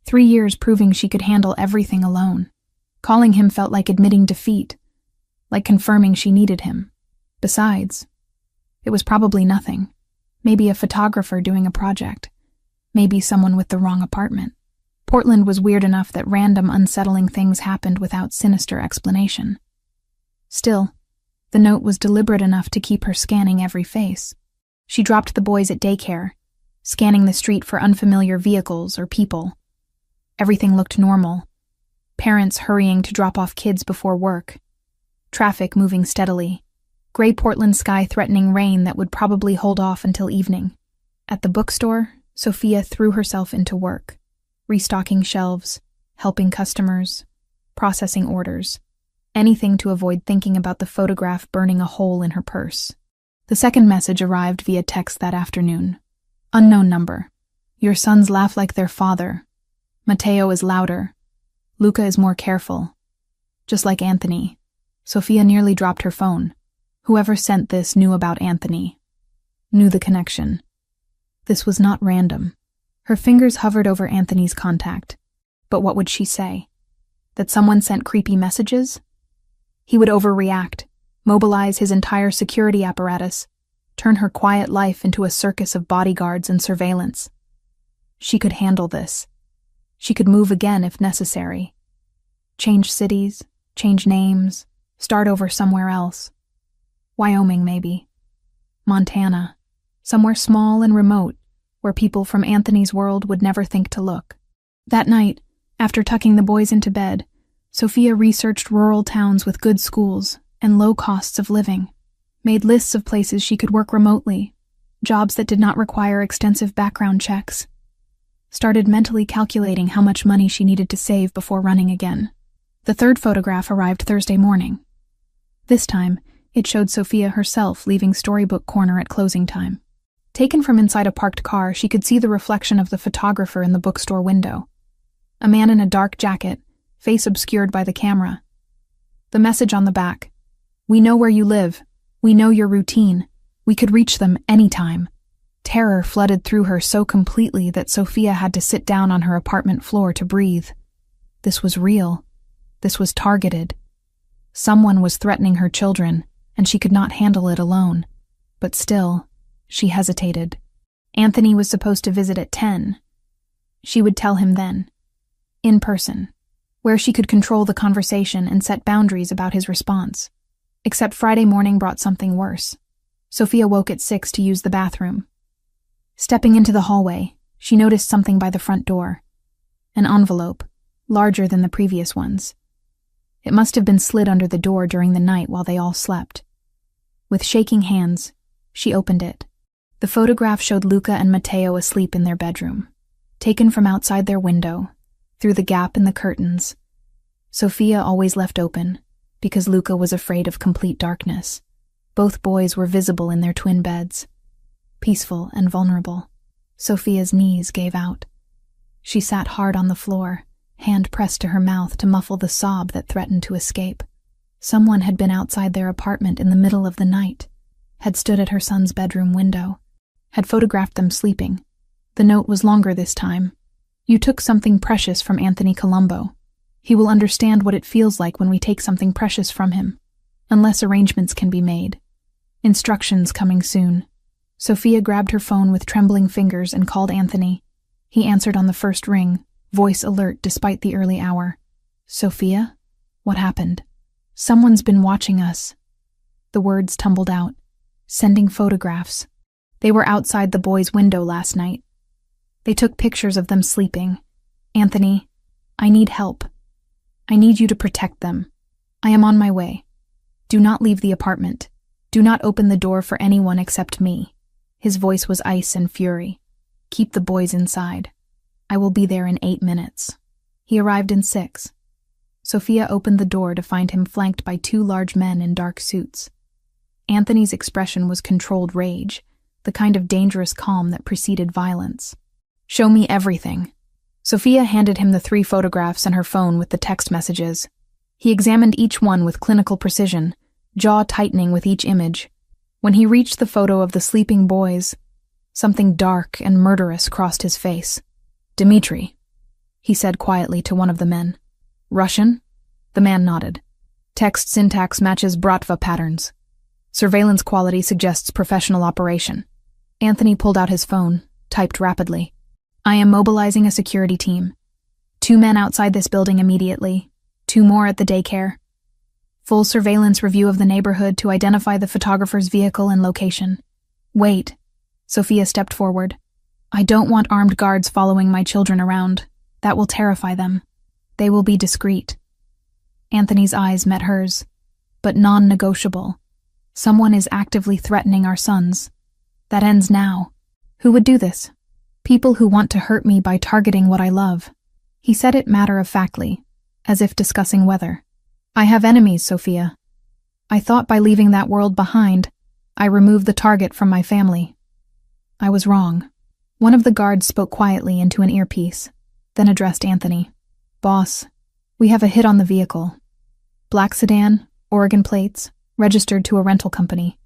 3 years proving she could handle everything alone. Calling him felt like admitting defeat, like confirming she needed him. Besides, it was probably nothing. Maybe a photographer doing a project. Maybe someone with the wrong apartment. Portland was weird enough that random, unsettling things happened without sinister explanation. Still, the note was deliberate enough to keep her scanning every face. She dropped the boys at daycare, scanning the street for unfamiliar vehicles or people. Everything looked normal. Parents hurrying to drop off kids before work. Traffic moving steadily. Gray Portland sky threatening rain that would probably hold off until evening. At the bookstore, Sophia threw herself into work, restocking shelves, helping customers, processing orders, anything to avoid thinking about the photograph burning a hole in her purse. The second message arrived via text that afternoon. Unknown number. Your sons laugh like their father. Matteo is louder. Luca is more careful. Just like Anthony. Sophia nearly dropped her phone. Whoever sent this knew about Anthony. Knew the connection. This was not random. Her fingers hovered over Anthony's contact. But what would she say? That someone sent creepy messages? He would overreact, mobilize his entire security apparatus, turn her quiet life into a circus of bodyguards and surveillance. She could handle this. She could move again if necessary. Change cities, change names, start over somewhere else. Wyoming, maybe. Montana. Somewhere small and remote, where people from Anthony's world would never think to look. That night, after tucking the boys into bed, Sophia researched rural towns with good schools and low costs of living, made lists of places she could work remotely, jobs that did not require extensive background checks, started mentally calculating how much money she needed to save before running again. The third photograph arrived Thursday morning. This time, it showed Sophia herself leaving Storybook Corner at closing time. Taken from inside a parked car, she could see the reflection of the photographer in the bookstore window. A man in a dark jacket, face obscured by the camera. The message on the back. We know where you live. We know your routine. We could reach them anytime. Terror flooded through her so completely that Sophia had to sit down on her apartment floor to breathe. This was real. This was targeted. Someone was threatening her children, and she could not handle it alone. But still, she hesitated. Anthony was supposed to visit at 10. She would tell him then. In person, where she could control the conversation and set boundaries about his response. Except Friday morning brought something worse. Sophia woke at 6 to use the bathroom. Stepping into the hallway, she noticed something by the front door. An envelope, larger than the previous ones. It must have been slid under the door during the night while they all slept. With shaking hands, she opened it. The photograph showed Luca and Matteo asleep in their bedroom, taken from outside their window, through the gap in the curtains. Sophia always left open, because Luca was afraid of complete darkness. Both boys were visible in their twin beds, peaceful and vulnerable. Sophia's knees gave out. She sat hard on the floor, hand pressed to her mouth to muffle the sob that threatened to escape. Someone had been outside their apartment in the middle of the night, had stood at her son's bedroom window, had photographed them sleeping. The note was longer this time. You took something precious from Anthony Colombo. He will understand what it feels like when we take something precious from him, unless arrangements can be made. Instructions coming soon. Sophia grabbed her phone with trembling fingers and called Anthony. He answered on the first ring, voice alert despite the early hour. Sophia? What happened? Someone's been watching us. The words tumbled out. Sending photographs. They were outside the boys' window last night. They took pictures of them sleeping. Anthony, I need help. I need you to protect them. I am on my way. Do not leave the apartment. Do not open the door for anyone except me. His voice was ice and fury. Keep the boys inside. I will be there in 8 minutes. He arrived in 6. Sophia opened the door to find him flanked by 2 large men in dark suits. Anthony's expression was controlled rage, the kind of dangerous calm that preceded violence. Show me everything. Sophia handed him the 3 photographs and her phone with the text messages. He examined each one with clinical precision, jaw tightening with each image. When he reached the photo of the sleeping boys, something dark and murderous crossed his face. Dmitri, he said quietly to one of the men. Russian? The man nodded. Text syntax matches Bratva patterns. Surveillance quality suggests professional operation. Anthony pulled out his phone, typed rapidly. I am mobilizing a security team. 2 men outside this building immediately. 2 more at the daycare. Full surveillance review of the neighborhood to identify the photographer's vehicle and location. Wait. Sophia stepped forward. I don't want armed guards following my children around. That will terrify them. They will be discreet. Anthony's eyes met hers, but non-negotiable. Someone is actively threatening our sons. That ends now. Who would do this? People who want to hurt me by targeting what I love. He said it matter-of-factly, as if discussing weather. I have enemies, Sophia. I thought by leaving that world behind, I removed the target from my family. I was wrong. One of the guards spoke quietly into an earpiece, then addressed Anthony. Boss, we have a hit on the vehicle. Black sedan, Oregon plates, registered to a rental company.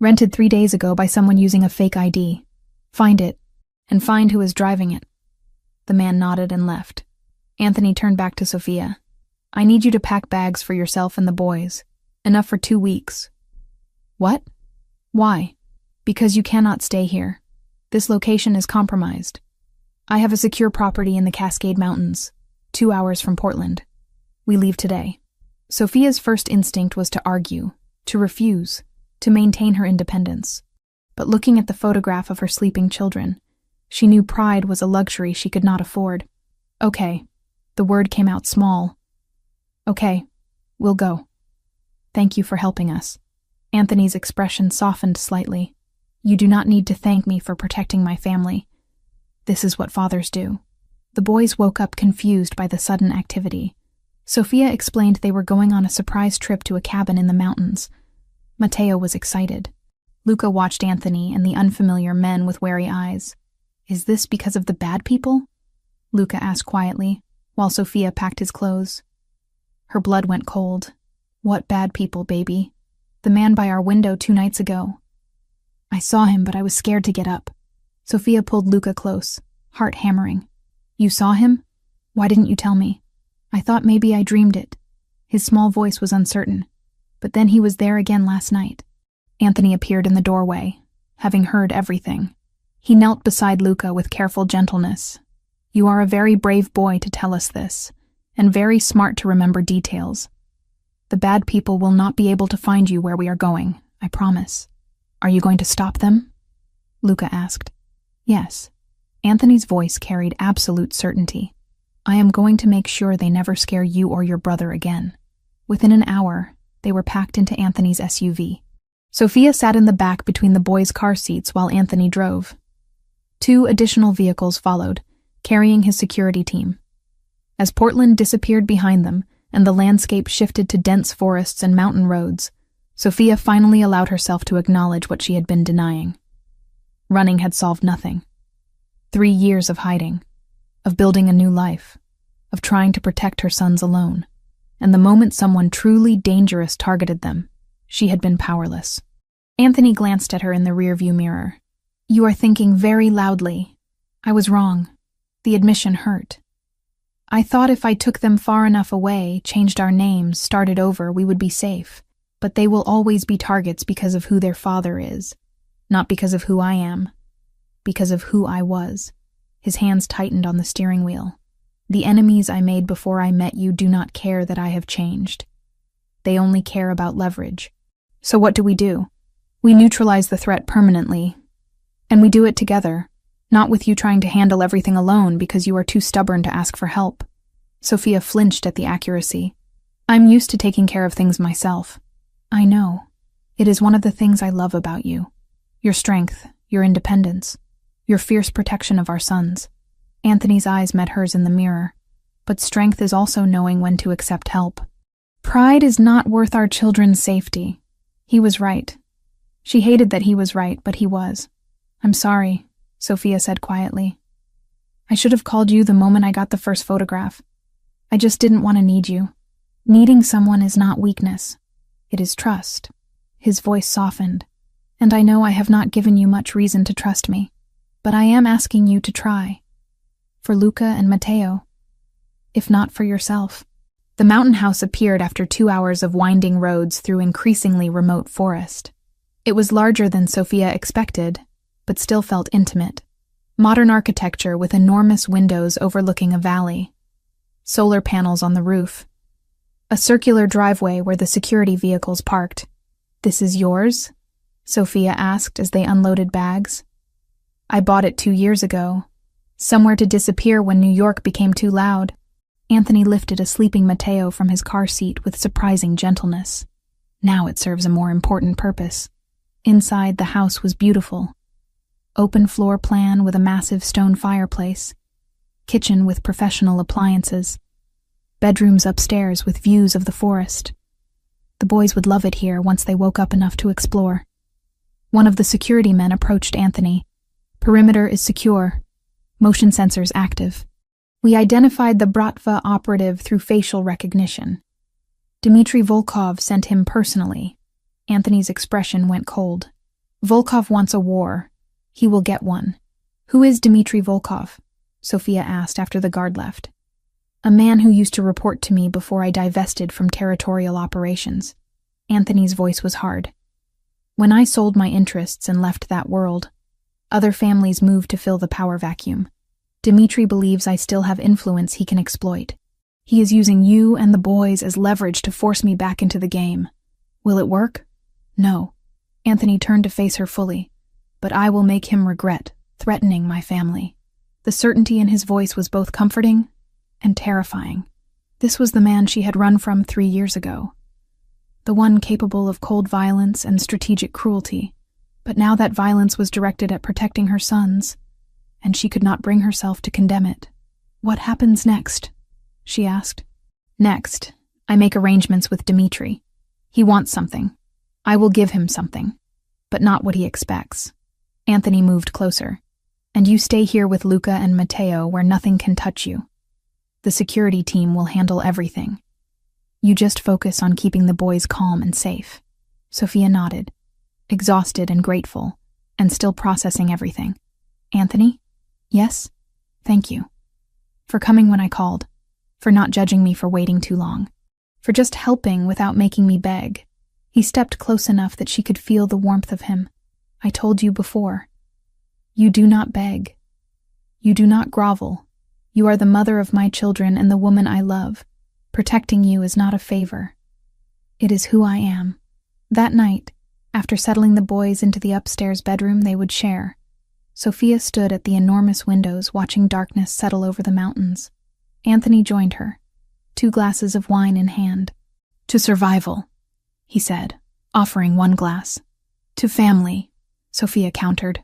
Rented 3 days ago by someone using a fake ID. Find it, and find who is driving it. The man nodded and left. Anthony turned back to Sophia. I need you to pack bags for yourself and the boys. Enough for 2 weeks. What? Why? Because you cannot stay here. This location is compromised. I have a secure property in the Cascade Mountains, 2 hours from Portland. We leave today. Sophia's first instinct was to argue, to refuse, to maintain her independence. But looking at the photograph of her sleeping children, she knew pride was a luxury she could not afford. Okay. The word came out small. Okay, we'll go. Thank you for helping us. Anthony's expression softened slightly. You do not need to thank me for protecting my family. This is what fathers do. The boys woke up confused by the sudden activity. Sophia explained they were going on a surprise trip to a cabin in the mountains. Matteo was excited. Luca watched Anthony and the unfamiliar men with wary eyes. Is this because of the bad people? Luca asked quietly, while Sophia packed his clothes. Her blood went cold. What bad people, baby? The man by our window 2 nights ago. I saw him, but I was scared to get up. Sophia pulled Luca close, heart hammering. You saw him? Why didn't you tell me? I thought maybe I dreamed it. His small voice was uncertain, but then he was there again last night. Anthony appeared in the doorway, having heard everything. He knelt beside Luca with careful gentleness. You are a very brave boy to tell us this, and very smart to remember details. The bad people will not be able to find you where we are going, I promise. Are you going to stop them? Luca asked. Yes. Anthony's voice carried absolute certainty. I am going to make sure they never scare you or your brother again. Within an hour, they were packed into Anthony's SUV. Sophia sat in the back between the boys' car seats while Anthony drove. 2 additional vehicles followed, carrying his security team. As Portland disappeared behind them and the landscape shifted to dense forests and mountain roads, Sophia finally allowed herself to acknowledge what she had been denying. Running had solved nothing. 3 years of hiding, of building a new life, of trying to protect her sons alone. And the moment someone truly dangerous targeted them, she had been powerless. Anthony glanced at her in the rearview mirror. You are thinking very loudly. I was wrong. The admission hurt. I thought if I took them far enough away, changed our names, started over, we would be safe. But they will always be targets because of who their father is. Not because of who I am. Because of who I was. His hands tightened on the steering wheel. The enemies I made before I met you do not care that I have changed. They only care about leverage. So what do? We neutralize the threat permanently. And we do it together. Not with you trying to handle everything alone because you are too stubborn to ask for help. Sophia flinched at the accuracy. I'm used to taking care of things myself. I know. It is one of the things I love about you. Your strength, your independence, your fierce protection of our sons. Anthony's eyes met hers in the mirror. But strength is also knowing when to accept help. Pride is not worth our children's safety. He was right. She hated that he was right, but he was. I'm sorry, Sophia said quietly. I should have called you the moment I got the first photograph. I just didn't want to need you. Needing someone is not weakness. It is trust. His voice softened. And I know I have not given you much reason to trust me, but I am asking you to try. For Luca and Matteo. If not for yourself. The mountain house appeared after 2 hours of winding roads through increasingly remote forest. It was larger than Sophia expected, but still felt intimate. Modern architecture with enormous windows overlooking a valley. Solar panels on the roof. A circular driveway where the security vehicles parked. This is yours? Sophia asked as they unloaded bags. I bought it 2 years ago. Somewhere to disappear when New York became too loud. Anthony lifted a sleeping Matteo from his car seat with surprising gentleness. Now it serves a more important purpose. Inside, the house was beautiful. Open floor plan with a massive stone fireplace. Kitchen with professional appliances. Bedrooms upstairs with views of the forest. The boys would love it here once they woke up enough to explore. One of the security men approached Anthony. Perimeter is secure. Motion sensors active. We identified the Bratva operative through facial recognition. Dmitry Volkov sent him personally. Anthony's expression went cold. Volkov wants a war. He will get one. Who is Dmitry Volkov? Sophia asked after the guard left. A man who used to report to me before I divested from territorial operations. Anthony's voice was hard. When I sold my interests and left that world, other families moved to fill the power vacuum. Dmitry believes I still have influence he can exploit. He is using you and the boys as leverage to force me back into the game. Will it work? No. Anthony turned to face her fully. But I will make him regret threatening my family. The certainty in his voice was both comforting and terrifying. This was the man she had run from 3 years ago. The one capable of cold violence and strategic cruelty. But now that violence was directed at protecting her sons, and she could not bring herself to condemn it. What happens next? She asked. Next, I make arrangements with Dmitry. He wants something. I will give him something, but not what he expects. Anthony moved closer. And you stay here with Luca and Matteo where nothing can touch you. The security team will handle everything. You just focus on keeping the boys calm and safe. Sophia nodded, exhausted and grateful, and still processing everything. Anthony? Yes? Thank you. For coming when I called. For not judging me for waiting too long. For just helping without making me beg. He stepped close enough that she could feel the warmth of him. I told you before. You do not beg. You do not grovel. You are the mother of my children and the woman I love. Protecting you is not a favor. It is who I am. That night, after settling the boys into the upstairs bedroom they would share, Sophia stood at the enormous windows watching darkness settle over the mountains. Anthony joined her, 2 glasses of wine in hand. To survival, he said, offering 1 glass. To family, Sophia countered.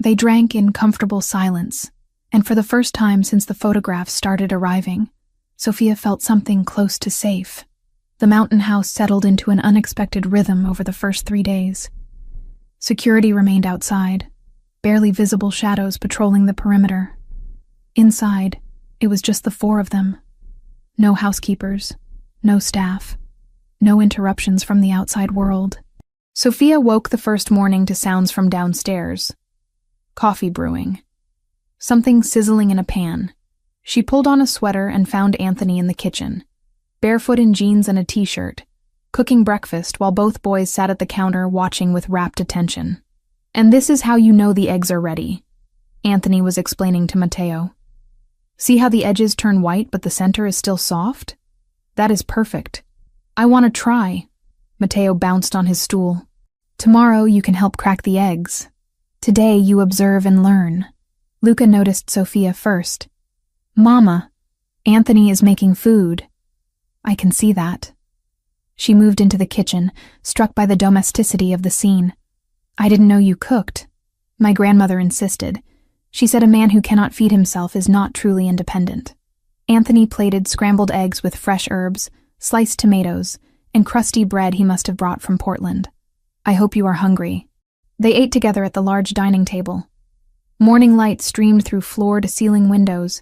They drank in comfortable silence, and for the first time since the photographs started arriving, Sophia felt something close to safe. The mountain house settled into an unexpected rhythm over the first 3 days. Security remained outside, barely visible shadows patrolling the perimeter. Inside, it was just the 4 of them. No housekeepers, no staff, no interruptions from the outside world. Sophia woke the first morning to sounds from downstairs. Coffee brewing. Something sizzling in a pan, She pulled on a sweater and found Anthony in the kitchen, barefoot in jeans and a t-shirt, cooking breakfast while both boys sat at the counter watching with rapt attention. "And this is how you know the eggs are ready," Anthony was explaining to Matteo. "See how the edges turn white but the center is still soft? That is perfect. I want to try." Matteo bounced on his stool. "Tomorrow you can help crack the eggs. Today you observe and learn." Luca noticed Sophia first. "Mama, Anthony is making food." "I can see that." She moved into the kitchen, struck by the domesticity of the scene. "I didn't know you cooked." My grandmother insisted. She said a man who cannot feed himself is not truly independent. Anthony plated scrambled eggs with fresh herbs, sliced tomatoes, and crusty bread he must have brought from Portland. "I hope you are hungry." They ate together at the large dining table. Morning light streamed through floor-to-ceiling windows,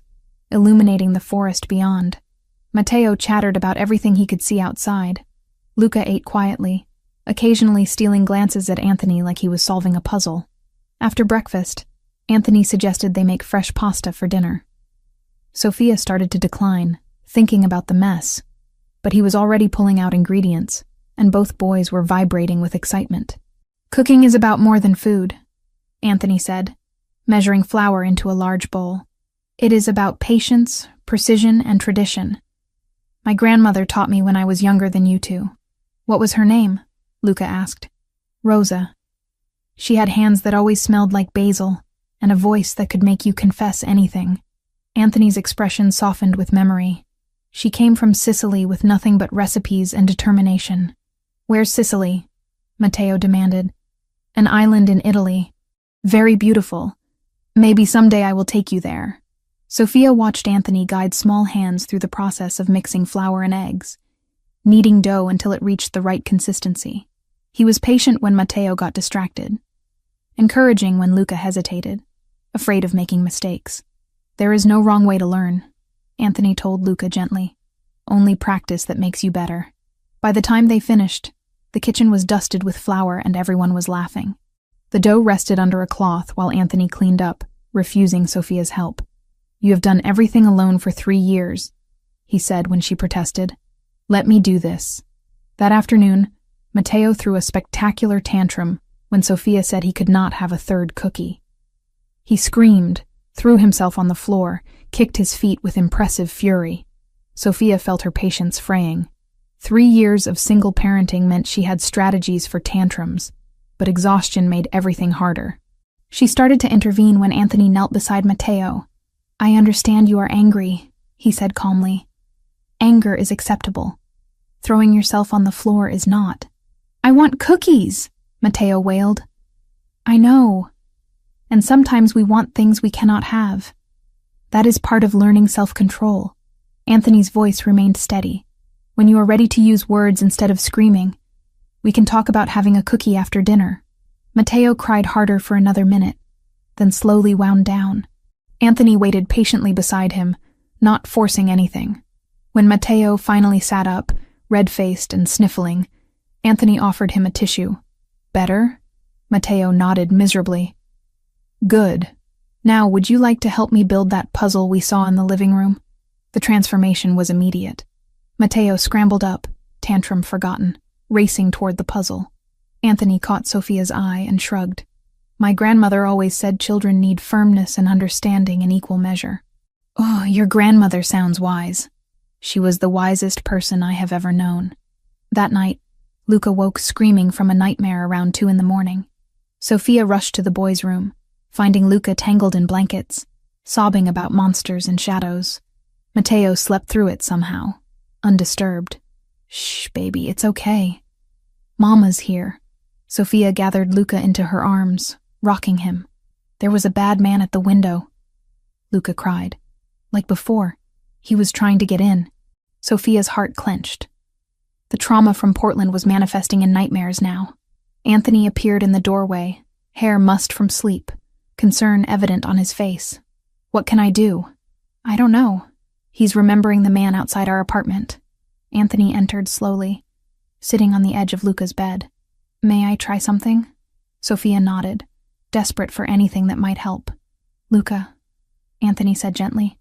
illuminating the forest beyond. Matteo chattered about everything he could see outside. Luca ate quietly, occasionally stealing glances at Anthony like he was solving a puzzle. After breakfast, Anthony suggested they make fresh pasta for dinner. Sophia started to decline, thinking about the mess, but he was already pulling out ingredients, and both boys were vibrating with excitement. "Cooking is about more than food," Anthony said, measuring flour into a large bowl. "It is about patience, precision, and tradition. My grandmother taught me when I was younger than you two." "What was her name?" Luca asked. "Rosa. She had hands that always smelled like basil, and a voice that could make you confess anything." Anthony's expression softened with memory. "She came from Sicily with nothing but recipes and determination." "Where's Sicily?" Matteo demanded. "An island in Italy. Very beautiful. Maybe someday I will take you there." Sophia watched Anthony guide small hands through the process of mixing flour and eggs, kneading dough until it reached the right consistency. He was patient when Matteo got distracted, encouraging when Luca hesitated, afraid of making mistakes. "There is no wrong way to learn," Anthony told Luca gently. "Only practice that makes you better." By the time they finished, the kitchen was dusted with flour and everyone was laughing. The dough rested under a cloth while Anthony cleaned up, refusing Sophia's help. "You have done everything alone for 3 years, he said when she protested. "Let me do this." That afternoon, Matteo threw a spectacular tantrum when Sophia said he could not have a third cookie. He screamed, threw himself on the floor, kicked his feet with impressive fury. Sophia felt her patience fraying. 3 years of single parenting meant she had strategies for tantrums, but exhaustion made everything harder. She started to intervene when Anthony knelt beside Matteo. "I understand you are angry," he said calmly. "Anger is acceptable. Throwing yourself on the floor is not." "I want cookies," Matteo wailed. "I know. And sometimes we want things we cannot have. That is part of learning self-control." Anthony's voice remained steady. "When you are ready to use words instead of screaming, we can talk about having a cookie after dinner." Matteo cried harder for another minute, then slowly wound down. Anthony waited patiently beside him, not forcing anything. When Matteo finally sat up, red-faced and sniffling, Anthony offered him a tissue. "Better?" Matteo nodded miserably. "Good. Now, would you like to help me build that puzzle we saw in the living room?" The transformation was immediate. Matteo scrambled up, tantrum forgotten, racing toward the puzzle. Anthony caught Sophia's eye and shrugged. "My grandmother always said children need firmness and understanding in equal measure." "Oh, your grandmother sounds wise." "She was the wisest person I have ever known." That night, Luca woke screaming from a nightmare around 2 a.m. Sophia rushed to the boys' room, finding Luca tangled in blankets, sobbing about monsters and shadows. Matteo slept through it somehow, undisturbed. "Shh, baby, it's okay. Mama's here." Sophia gathered Luca into her arms, rocking him. "There was a bad man at the window," Luca cried. Like before, he was trying to get in. Sophia's heart clenched. The trauma from Portland was manifesting in nightmares now. Anthony appeared in the doorway, hair mussed from sleep, concern evident on his face. "What can I do?" "I don't know. He's remembering the man outside our apartment." Anthony entered slowly, sitting on the edge of Luca's bed. "May I try something?" Sophia nodded, desperate for anything that might help. "Luca," Anthony said gently,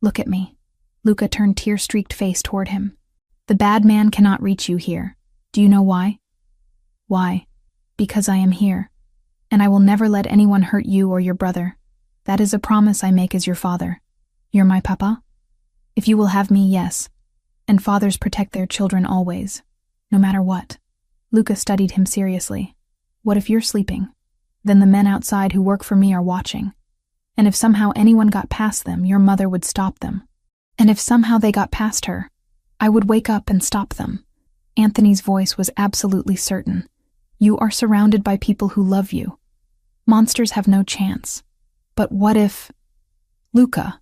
Look at me. Luca turned tear-streaked face toward him. The bad man cannot reach you here. Do you know why? Why? Because I am here. And I will never let anyone hurt you or your brother. That is a promise I make as your father. You're my papa? If you will have me, yes. And fathers protect their children always, no matter what. Luca studied him seriously. What if you're sleeping? Then the men outside who work for me are watching. And if somehow anyone got past them, your mother would stop them. And if somehow they got past her, I would wake up and stop them. Anthony's voice was absolutely certain. You are surrounded by people who love you. Monsters have no chance. But what if... Luca,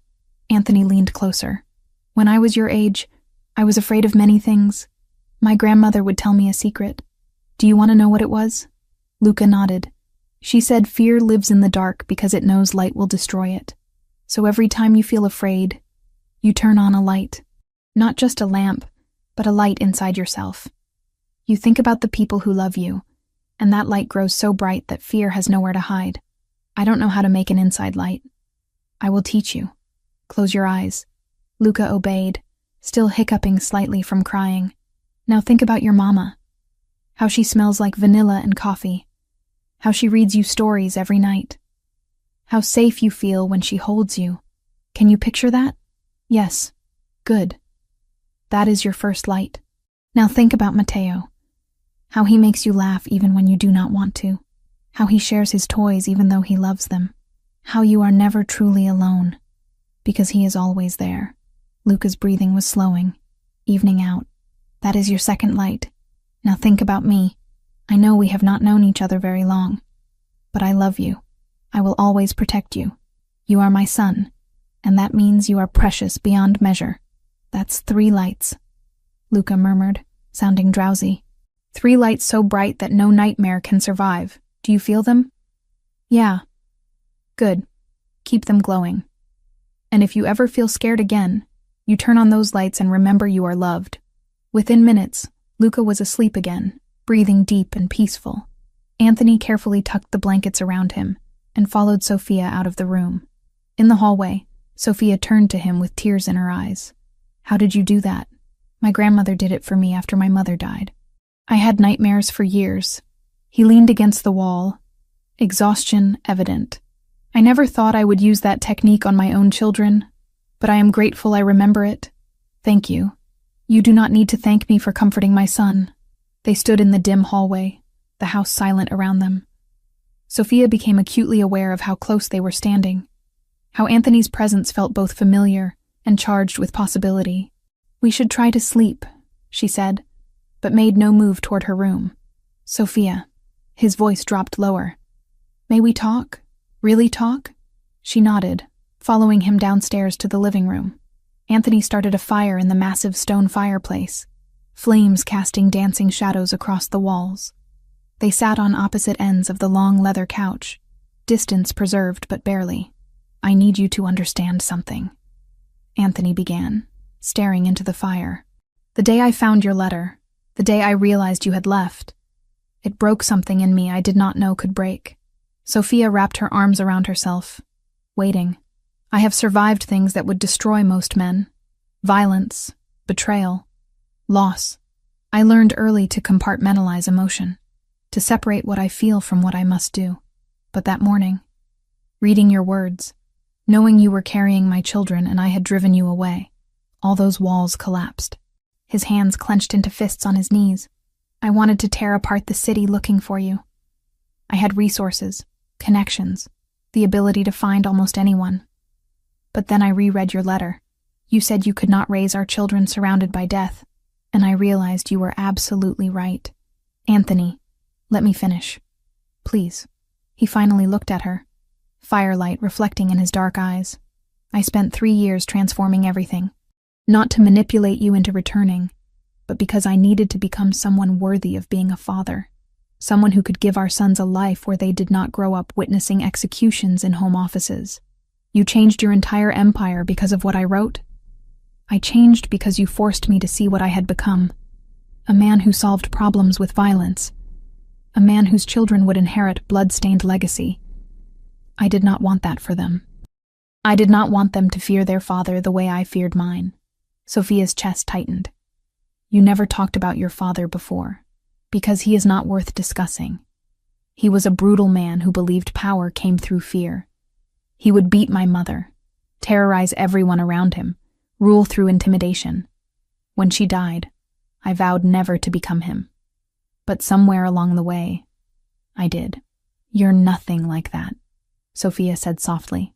Anthony leaned closer. When I was your age, I was afraid of many things. My grandmother would tell me a secret. Do you want to know what it was? Luca nodded. She said fear lives in the dark because it knows light will destroy it. So every time you feel afraid, you turn on a light. Not just a lamp, but a light inside yourself. You think about the people who love you, and that light grows so bright that fear has nowhere to hide. I don't know how to make an inside light. I will teach you. Close your eyes. Luca obeyed, still hiccuping slightly from crying. Now think about your mama. How she smells like vanilla and coffee. How she reads you stories every night. How safe you feel when she holds you. Can you picture that? Yes. Good. That is your first light. Now think about Matteo. How he makes you laugh even when you do not want to. How he shares his toys even though he loves them. How you are never truly alone, because he is always there. Luca's breathing was slowing, evening out. That is your second light. Now think about me. I know we have not known each other very long, but I love you. I will always protect you. You are my son, and that means you are precious beyond measure. That's 3 lights, Luca murmured, sounding drowsy. 3 lights so bright that no nightmare can survive. Do you feel them? Yeah. Good. Keep them glowing. And if you ever feel scared again, you turn on those lights and remember you are loved. Within minutes, Luca was asleep again, breathing deep and peaceful. Anthony carefully tucked the blankets around him and followed Sophia out of the room. In the hallway, Sophia turned to him with tears in her eyes. How did you do that? My grandmother did it for me after my mother died. I had nightmares for years. He leaned against the wall, exhaustion evident. I never thought I would use that technique on my own children, but I am grateful I remember it. Thank you. You do not need to thank me for comforting my son. They stood in the dim hallway, the house silent around them. Sophia became acutely aware of how close they were standing, how Anthony's presence felt both familiar and charged with possibility. We should try to sleep, she said, but made no move toward her room. Sophia. His voice dropped lower. May we talk? Really talk? She nodded, following him downstairs to the living room. Anthony started a fire in the massive stone fireplace, flames casting dancing shadows across the walls. They sat on opposite ends of the long leather couch, distance preserved but barely. I need you to understand something, Anthony began, staring into the fire. The day I found your letter, the day I realized you had left, it broke something in me I did not know could break. Sophia wrapped her arms around herself, waiting. I have survived things that would destroy most men. Violence, betrayal, loss. I learned early to compartmentalize emotion, to separate what I feel from what I must do. But that morning, reading your words, knowing you were carrying my children and I had driven you away, all those walls collapsed. His hands clenched into fists on his knees. I wanted to tear apart the city looking for you. I had resources, connections, the ability to find almost anyone. But then I reread your letter. You said you could not raise our children surrounded by death, and I realized you were absolutely right. Anthony, let me finish. Please. He finally looked at her, firelight reflecting in his dark eyes. I spent 3 years transforming everything, not to manipulate you into returning, but because I needed to become someone worthy of being a father, someone who could give our sons a life where they did not grow up witnessing executions in home offices. You changed your entire empire because of what I wrote? I changed because you forced me to see what I had become, a man who solved problems with violence, a man whose children would inherit blood-stained legacy. I did not want that for them. I did not want them to fear their father the way I feared mine. Sophia's chest tightened. You never talked about your father before, because he is not worth discussing. He was a brutal man who believed power came through fear. He would beat my mother, terrorize everyone around him, rule through intimidation. When she died, I vowed never to become him. But somewhere along the way, I did. You're nothing like that, Sophia said softly.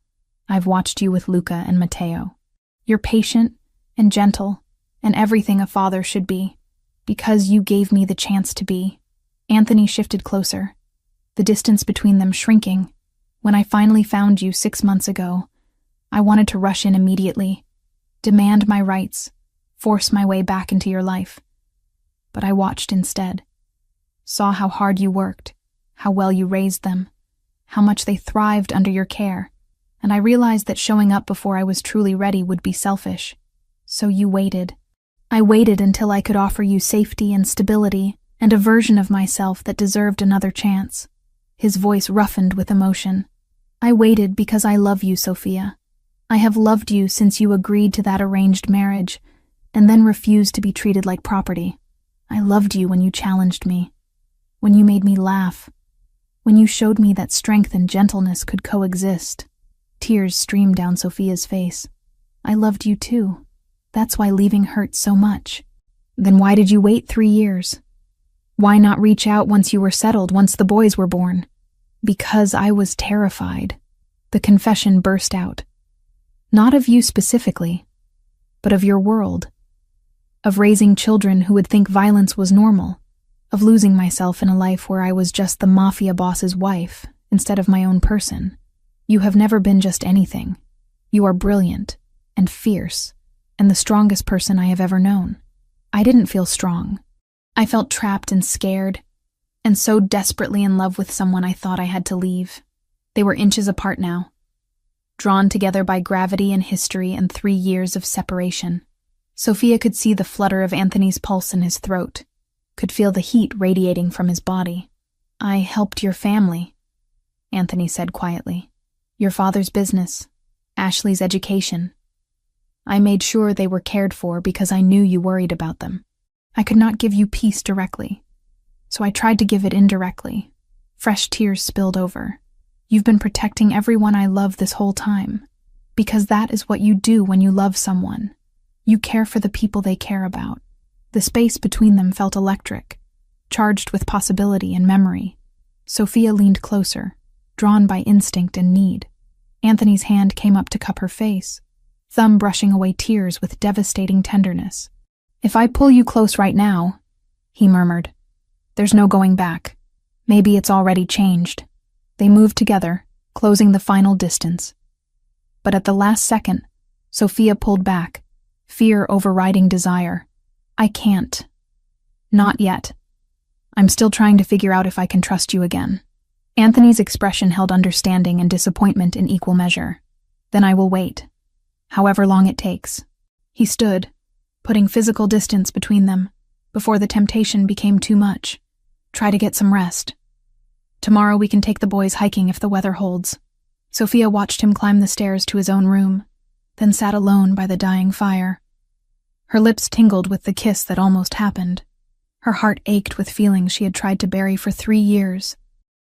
I've watched you with Luca and Matteo. You're patient and gentle and everything a father should be, because you gave me the chance to be. Anthony shifted closer, the distance between them shrinking. When I finally found you 6 months ago, I wanted to rush in immediately, demand my rights, force my way back into your life. But I watched instead, saw how hard you worked, how well you raised them, how much they thrived under your care, and I realized that showing up before I was truly ready would be selfish. So you waited. I waited until I could offer you safety and stability and a version of myself that deserved another chance. His voice roughened with emotion. I waited because I love you, Sophia. I have loved you since you agreed to that arranged marriage and then refused to be treated like property. I loved you when you challenged me, when you made me laugh, when you showed me that strength and gentleness could coexist. Tears streamed down Sophia's face. I loved you too. That's why leaving hurt so much. Then why did you wait 3 years? Why not reach out once you were settled, once the boys were born? Because I was terrified. The confession burst out. Not of you specifically, but of your world. Of raising children who would think violence was normal. Of losing myself in a life where I was just the mafia boss's wife instead of my own person. You have never been just anything. You are brilliant and fierce and the strongest person I have ever known. I didn't feel strong. I felt trapped and scared, and so desperately in love with someone I thought I had to leave. They were inches apart now, drawn together by gravity and history and 3 years of separation. Sophia could see the flutter of Anthony's pulse in his throat, could feel the heat radiating from his body. I helped your family, Anthony said quietly. Your father's business, Ashley's education. I made sure they were cared for because I knew you worried about them. I could not give you peace directly, so I tried to give it indirectly. Fresh tears spilled over. You've been protecting everyone I love this whole time, because that is what you do when you love someone. You care for the people they care about. The space between them felt electric, charged with possibility and memory. Sophia leaned closer, drawn by instinct and need. Anthony's hand came up to cup her face, thumb brushing away tears with devastating tenderness. If I pull you close right now, he murmured, there's no going back. Maybe it's already changed. They moved together, closing the final distance. But at the last second, Sophia pulled back, fear overriding desire. I can't. Not yet. I'm still trying to figure out if I can trust you again. Anthony's expression held understanding and disappointment in equal measure. Then I will wait, however long it takes. He stood, putting physical distance between them, before the temptation became too much. Try to get some rest. Tomorrow we can take the boys hiking if the weather holds. Sophia watched him climb the stairs to his own room, then sat alone by the dying fire. Her lips tingled with the kiss that almost happened. Her heart ached with feelings she had tried to bury for 3 years.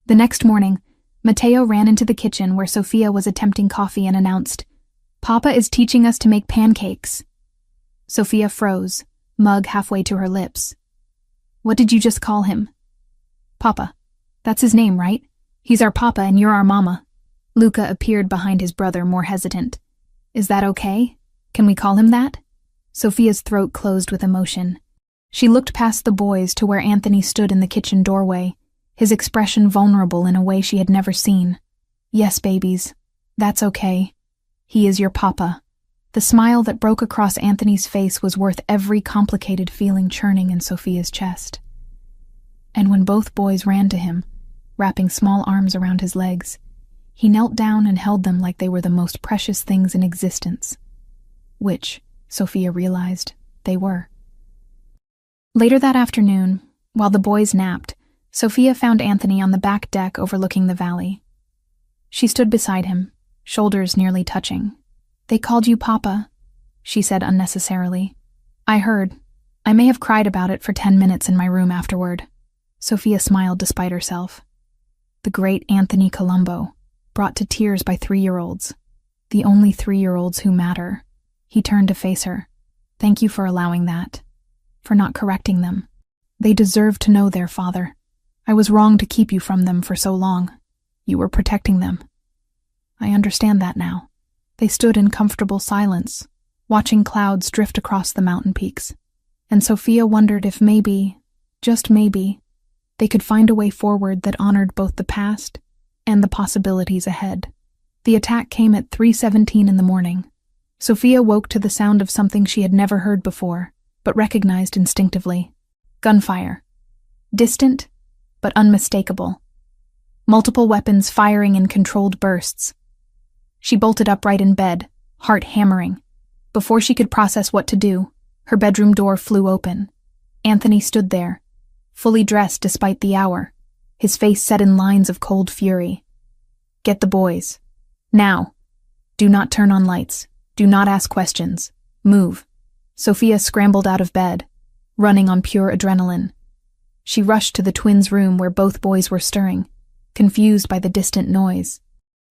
The next morning, Matteo ran into the kitchen where Sophia was attempting coffee and announced, "Papa is teaching us to make pancakes." Sophia froze, mug halfway to her lips. "What did you just call him?" "Papa. That's his name, right? He's our papa and you're our mama." Luca appeared behind his brother, more hesitant. "Is that okay? Can we call him that?" Sophia's throat closed with emotion. She looked past the boys to where Anthony stood in the kitchen doorway, his expression vulnerable in a way she had never seen. "Yes, babies. That's okay. He is your papa." The smile that broke across Anthony's face was worth every complicated feeling churning in Sophia's chest. And when both boys ran to him, wrapping small arms around his legs, he knelt down and held them like they were the most precious things in existence. Which, Sophia realized, they were. Later that afternoon, while the boys napped, Sophia found Anthony on the back deck overlooking the valley. She stood beside him, shoulders nearly touching. "They called you Papa," she said unnecessarily. "I heard. I may have cried about it for 10 minutes in my room afterward." Sophia smiled despite herself. The great Anthony Colombo, brought to tears by 3-year-olds. The only 3-year-olds who matter. He turned to face her. "Thank you for allowing that. For not correcting them. They deserve to know their father. I was wrong to keep you from them for so long. You were protecting them. I understand that now." They stood in comfortable silence, watching clouds drift across the mountain peaks. And Sophia wondered if maybe, just maybe, they could find a way forward that honored both the past and the possibilities ahead. The attack came at 3:17 in the morning. Sophia woke to the sound of something she had never heard before, but recognized instinctively. Gunfire. Distant, but unmistakable. Multiple weapons firing in controlled bursts. She bolted upright in bed, heart hammering. Before she could process what to do, her bedroom door flew open. Anthony stood there, fully dressed despite the hour, his face set in lines of cold fury. "Get the boys. Now. Do not turn on lights. Do not ask questions. Move." Sophia scrambled out of bed, running on pure adrenaline. She rushed to the twins' room where both boys were stirring, confused by the distant noise.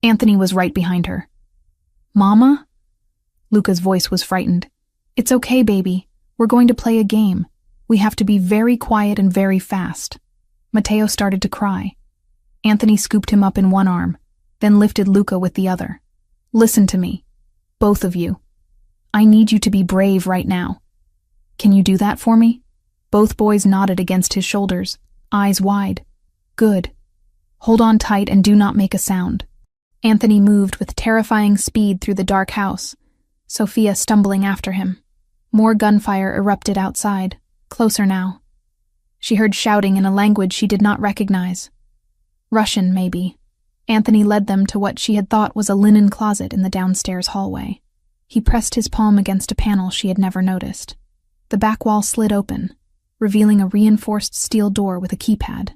Anthony was right behind her. "Mama?" Luca's voice was frightened. "It's okay, baby. We're going to play a game. We have to be very quiet and very fast." Matteo started to cry. Anthony scooped him up in one arm, then lifted Luca with the other. "Listen to me. Both of you. I need you to be brave right now. Can you do that for me?" Both boys nodded against his shoulders, eyes wide. "Good. Hold on tight and do not make a sound." Anthony moved with terrifying speed through the dark house, Sophia stumbling after him. More gunfire erupted outside, closer now. She heard shouting in a language she did not recognize. Russian, maybe. Anthony led them to what she had thought was a linen closet in the downstairs hallway. He pressed his palm against a panel she had never noticed. The back wall slid open, revealing a reinforced steel door with a keypad.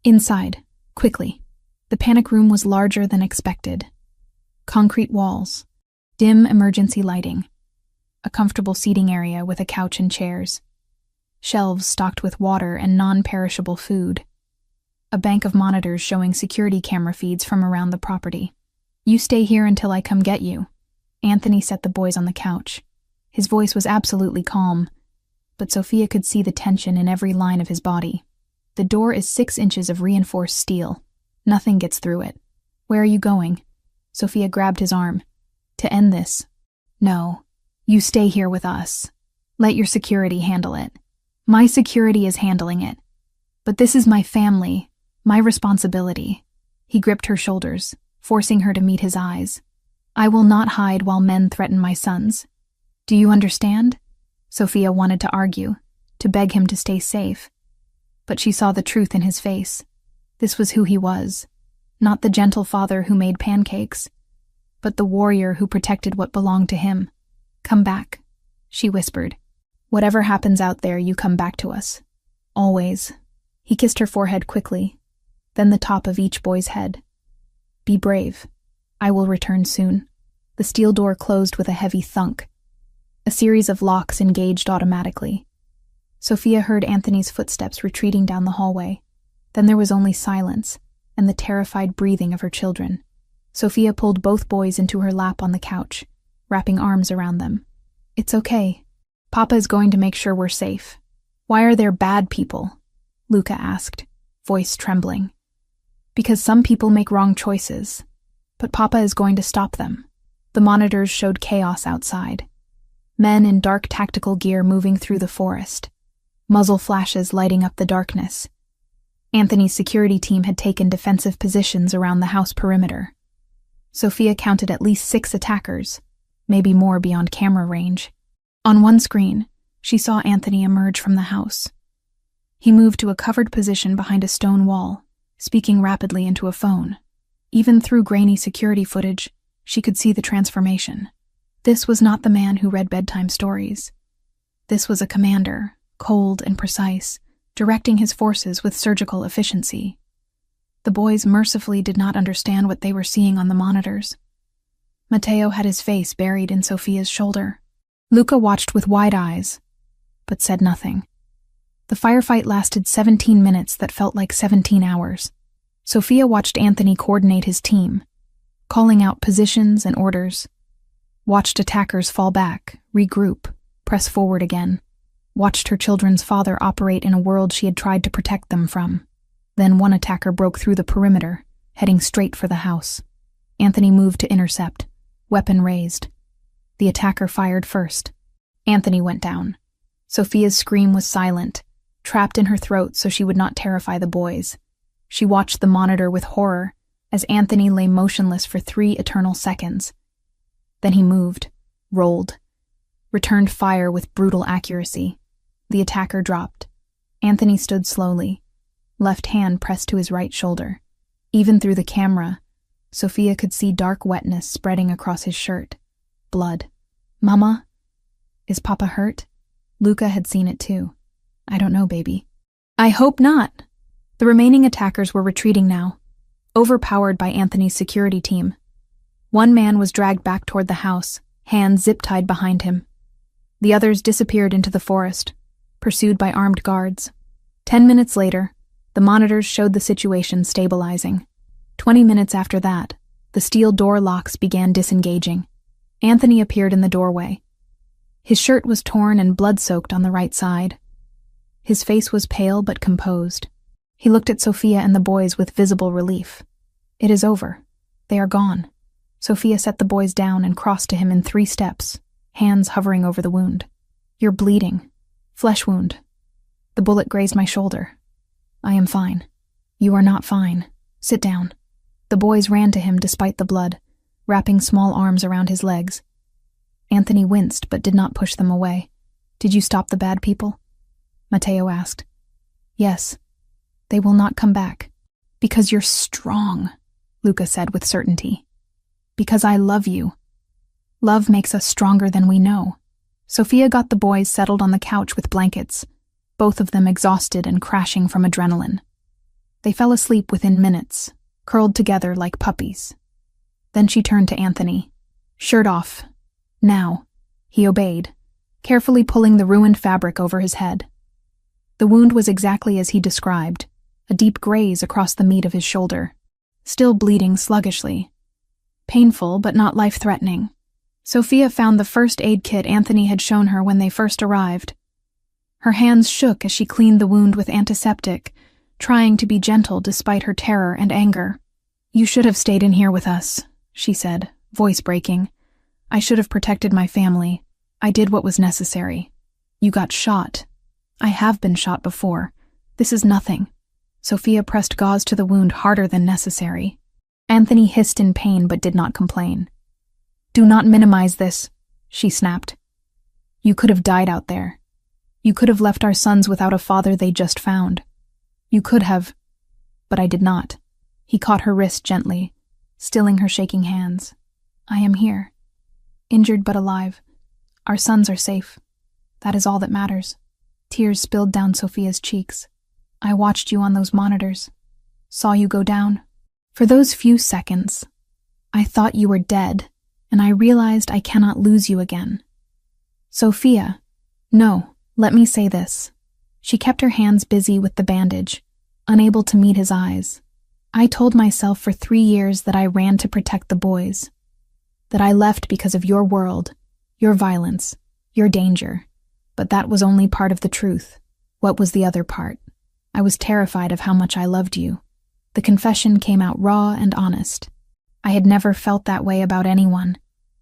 Inside, quickly. The panic room was larger than expected. Concrete walls, dim emergency lighting, a comfortable seating area with a couch and chairs, shelves stocked with water and non-perishable food, a bank of monitors showing security camera feeds from around the property. "You stay here until I come get you." Anthony set the boys on the couch. His voice was absolutely calm, but Sophia could see the tension in every line of his body. "The door is 6 inches of reinforced steel. Nothing gets through it. Where are you going?" Sophia grabbed his arm. "To end this." "No. You stay here with us. Let your security handle it." "My security is handling it. But this is my family, my responsibility." He gripped her shoulders, forcing her to meet his eyes. "I will not hide while men threaten my sons. Do you understand?" Sophia wanted to argue, to beg him to stay safe. But she saw the truth in his face. This was who he was, not the gentle father who made pancakes, but the warrior who protected what belonged to him. "Come back," she whispered. "Whatever happens out there, you come back to us. Always." He kissed her forehead quickly, then the top of each boy's head. "Be brave. I will return soon." The steel door closed with a heavy thunk. A series of locks engaged automatically. Sophia heard Anthony's footsteps retreating down the hallway. Then there was only silence and the terrified breathing of her children. Sophia pulled both boys into her lap on the couch, wrapping arms around them. "It's okay. Papa is going to make sure we're safe." "Why are there bad people?" Luca asked, voice trembling. "Because some people make wrong choices, but Papa is going to stop them." The monitors showed chaos outside. Men in dark tactical gear moving through the forest, muzzle flashes lighting up the darkness. Anthony's security team had taken defensive positions around the house perimeter. Sophia counted at least 6 attackers, maybe more beyond camera range. On one screen, she saw Anthony emerge from the house. He moved to a covered position behind a stone wall, speaking rapidly into a phone. Even through grainy security footage, she could see the transformation. This was not the man who read bedtime stories. This was a commander, cold and precise, directing his forces with surgical efficiency. The boys mercifully did not understand what they were seeing on the monitors. Matteo had his face buried in Sophia's shoulder. Luca watched with wide eyes, but said nothing. The firefight lasted 17 minutes that felt like 17 hours. Sophia watched Anthony coordinate his team, calling out positions and orders. Watched attackers fall back, regroup, press forward again. Watched her children's father operate in a world she had tried to protect them from. Then one attacker broke through the perimeter, heading straight for the house. Anthony moved to intercept, weapon raised. The attacker fired first. Anthony went down. Sophia's scream was silent, trapped in her throat so she would not terrify the boys. She watched the monitor with horror as Anthony lay motionless for 3 eternal seconds. Then he moved, rolled, returned fire with brutal accuracy. The attacker dropped. Anthony stood slowly, left hand pressed to his right shoulder. Even through the camera, Sophia could see dark wetness spreading across his shirt. Blood. "Mama? Is Papa hurt?" Luca had seen it too. "I don't know, baby." "I hope not." The remaining attackers were retreating now, overpowered by Anthony's security team. One man was dragged back toward the house, hands zip-tied behind him. The others disappeared into the forest, pursued by armed guards. 10 minutes later, the monitors showed the situation stabilizing. 20 minutes after that, the steel door locks began disengaging. Anthony appeared in the doorway. His shirt was torn and blood-soaked on the right side. His face was pale but composed. He looked at Sophia and the boys with visible relief. "It is over. They are gone." Sophia set the boys down and crossed to him in 3 steps, hands hovering over the wound. "You're bleeding. Flesh wound. The bullet grazed my shoulder. I am fine." "You are not fine. Sit down." The boys ran to him despite the blood, wrapping small arms around his legs. Anthony winced but did not push them away. "Did you stop the bad people?" Matteo asked. "Yes. They will not come back." "Because you're strong," Luca said with certainty. "Because I love you. Love makes us stronger than we know." Sophia got the boys settled on the couch with blankets, both of them exhausted and crashing from adrenaline. They fell asleep within minutes, curled together like puppies. Then she turned to Anthony. "Shirt off. Now." He obeyed, carefully pulling the ruined fabric over his head. The wound was exactly as he described, a deep graze across the meat of his shoulder, still bleeding sluggishly. Painful, but not life-threatening. Sophia found the first aid kit Anthony had shown her when they first arrived. Her hands shook as she cleaned the wound with antiseptic, trying to be gentle despite her terror and anger. "You should have stayed in here with us," she said, voice breaking. "I should have protected my family. I did what was necessary. You got shot. I have been shot before. This is nothing." Sophia pressed gauze to the wound harder than necessary. Anthony hissed in pain but did not complain. "Do not minimize this," she snapped. "You could have died out there. You could have left our sons without a father they just found. You could have, but I did not." He caught her wrist gently, stilling her shaking hands. "I am here, injured but alive. Our sons are safe. That is all that matters." Tears spilled down Sophia's cheeks. "I watched you on those monitors, saw you go down. For those few seconds, I thought you were dead, and I realized I cannot lose you again. Sophia, no, let me say this." She kept her hands busy with the bandage, unable to meet his eyes. "I told myself for 3 years that I ran to protect the boys, that I left because of your world, your violence, your danger. But that was only part of the truth. What was the other part? I was terrified of how much I loved you." The confession came out raw and honest. I had never felt that way about anyone,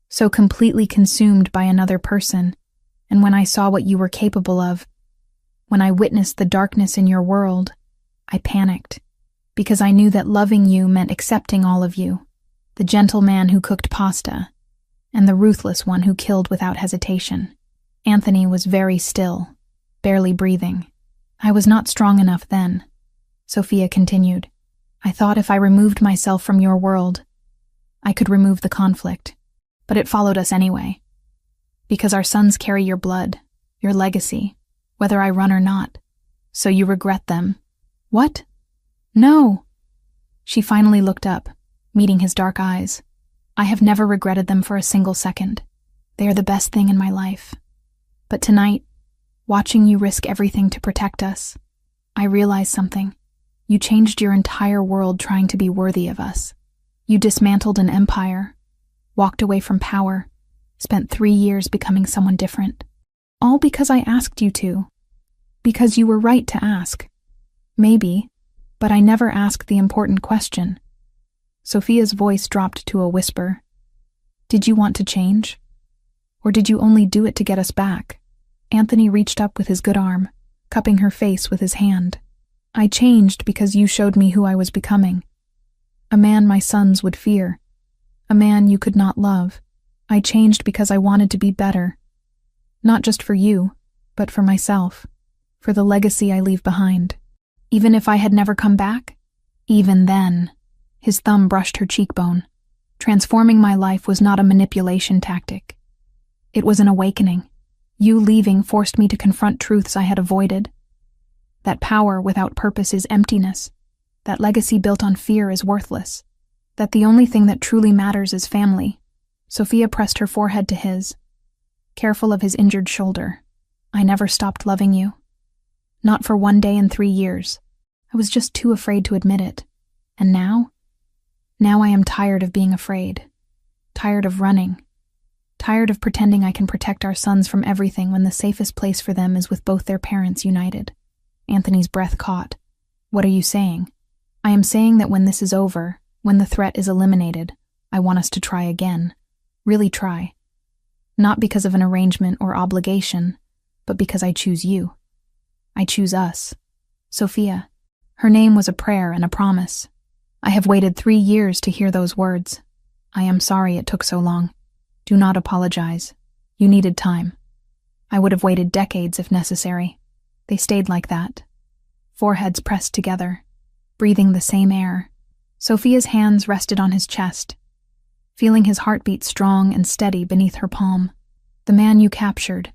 so completely consumed by another person, and when I saw what you were capable of, when I witnessed the darkness in your world, I panicked, because I knew that loving you meant accepting all of you, the gentle man who cooked pasta, and the ruthless one who killed without hesitation. Anthony was very still, barely breathing. "I was not strong enough then," Sophia continued. "I thought if I removed myself from your world, I could remove the conflict, but it followed us anyway. Because our sons carry your blood, your legacy, whether I run or not. So you regret them." "What? No." She finally looked up, meeting his dark eyes. I have never regretted them for a single second. They are the best thing in my life. But tonight, watching you risk everything to protect us, I realized something. You changed your entire world trying to be worthy of us. You dismantled an empire, walked away from power, spent 3 years becoming someone different. All because I asked you to. Because you were right to ask. Maybe, but I never asked the important question. Sophia's voice dropped to a whisper. Did you want to change? Or did you only do it to get us back? Anthony reached up with his good arm, cupping her face with his hand. I changed because you showed me who I was becoming. A man my sons would fear. A man you could not love. I changed because I wanted to be better. Not just for you, but for myself. For the legacy I leave behind. Even if I had never come back? Even then. His thumb brushed her cheekbone. Transforming my life was not a manipulation tactic. It was an awakening. You leaving forced me to confront truths I had avoided. That power without purpose is emptiness. That legacy built on fear is worthless. That the only thing that truly matters is family. Sophia pressed her forehead to his, careful of his injured shoulder. I never stopped loving you. Not for 1 day in 3 years. I was just too afraid to admit it. And now? Now I am tired of being afraid. Tired of running. Tired of pretending I can protect our sons from everything when the safest place for them is with both their parents united. Anthony's breath caught. What are you saying? I am saying that when this is over, when the threat is eliminated, I want us to try again. Really try. Not because of an arrangement or obligation, but because I choose you. I choose us. Sophia. Her name was a prayer and a promise. I have waited 3 years to hear those words. I am sorry it took so long. Do not apologize. You needed time. I would have waited decades if necessary. They stayed like that. Foreheads pressed together, breathing the same air. Sophia's hands rested on his chest, feeling his heartbeat strong and steady beneath her palm. The man you captured,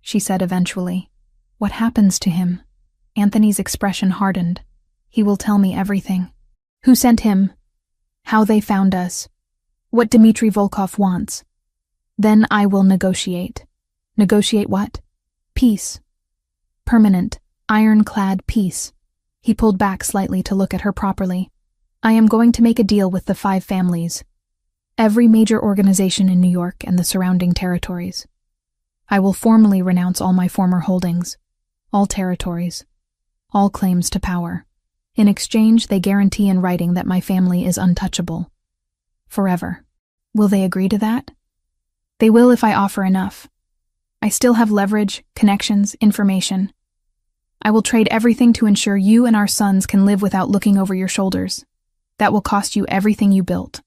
she said eventually. What happens to him? Anthony's expression hardened. He will tell me everything. Who sent him? How they found us? What Dmitry Volkov wants? Then I will negotiate. Negotiate what? Peace. Permanent, ironclad peace. He pulled back slightly to look at her properly. I am going to make a deal with the 5 families. Every major organization in New York and the surrounding territories. I will formally renounce all my former holdings, all territories, all claims to power. In exchange, they guarantee in writing that my family is untouchable. Forever. Will they agree to that? They will if I offer enough. I still have leverage, connections, information. I will trade everything to ensure you and our sons can live without looking over your shoulders. That will cost you everything you built.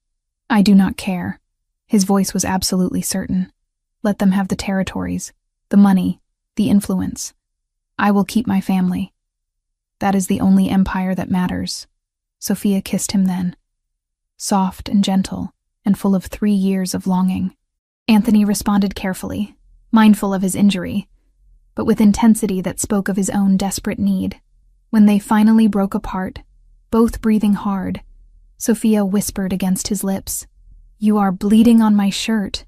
I do not care. His voice was absolutely certain. Let them have the territories, the money, the influence. I will keep my family. That is the only empire that matters. Sophia kissed him then, soft and gentle, and full of 3 years of longing. Anthony responded carefully, mindful of his injury, but with intensity that spoke of his own desperate need. When they finally broke apart, both breathing hard, Sophia whispered against his lips, "You are bleeding on my shirt."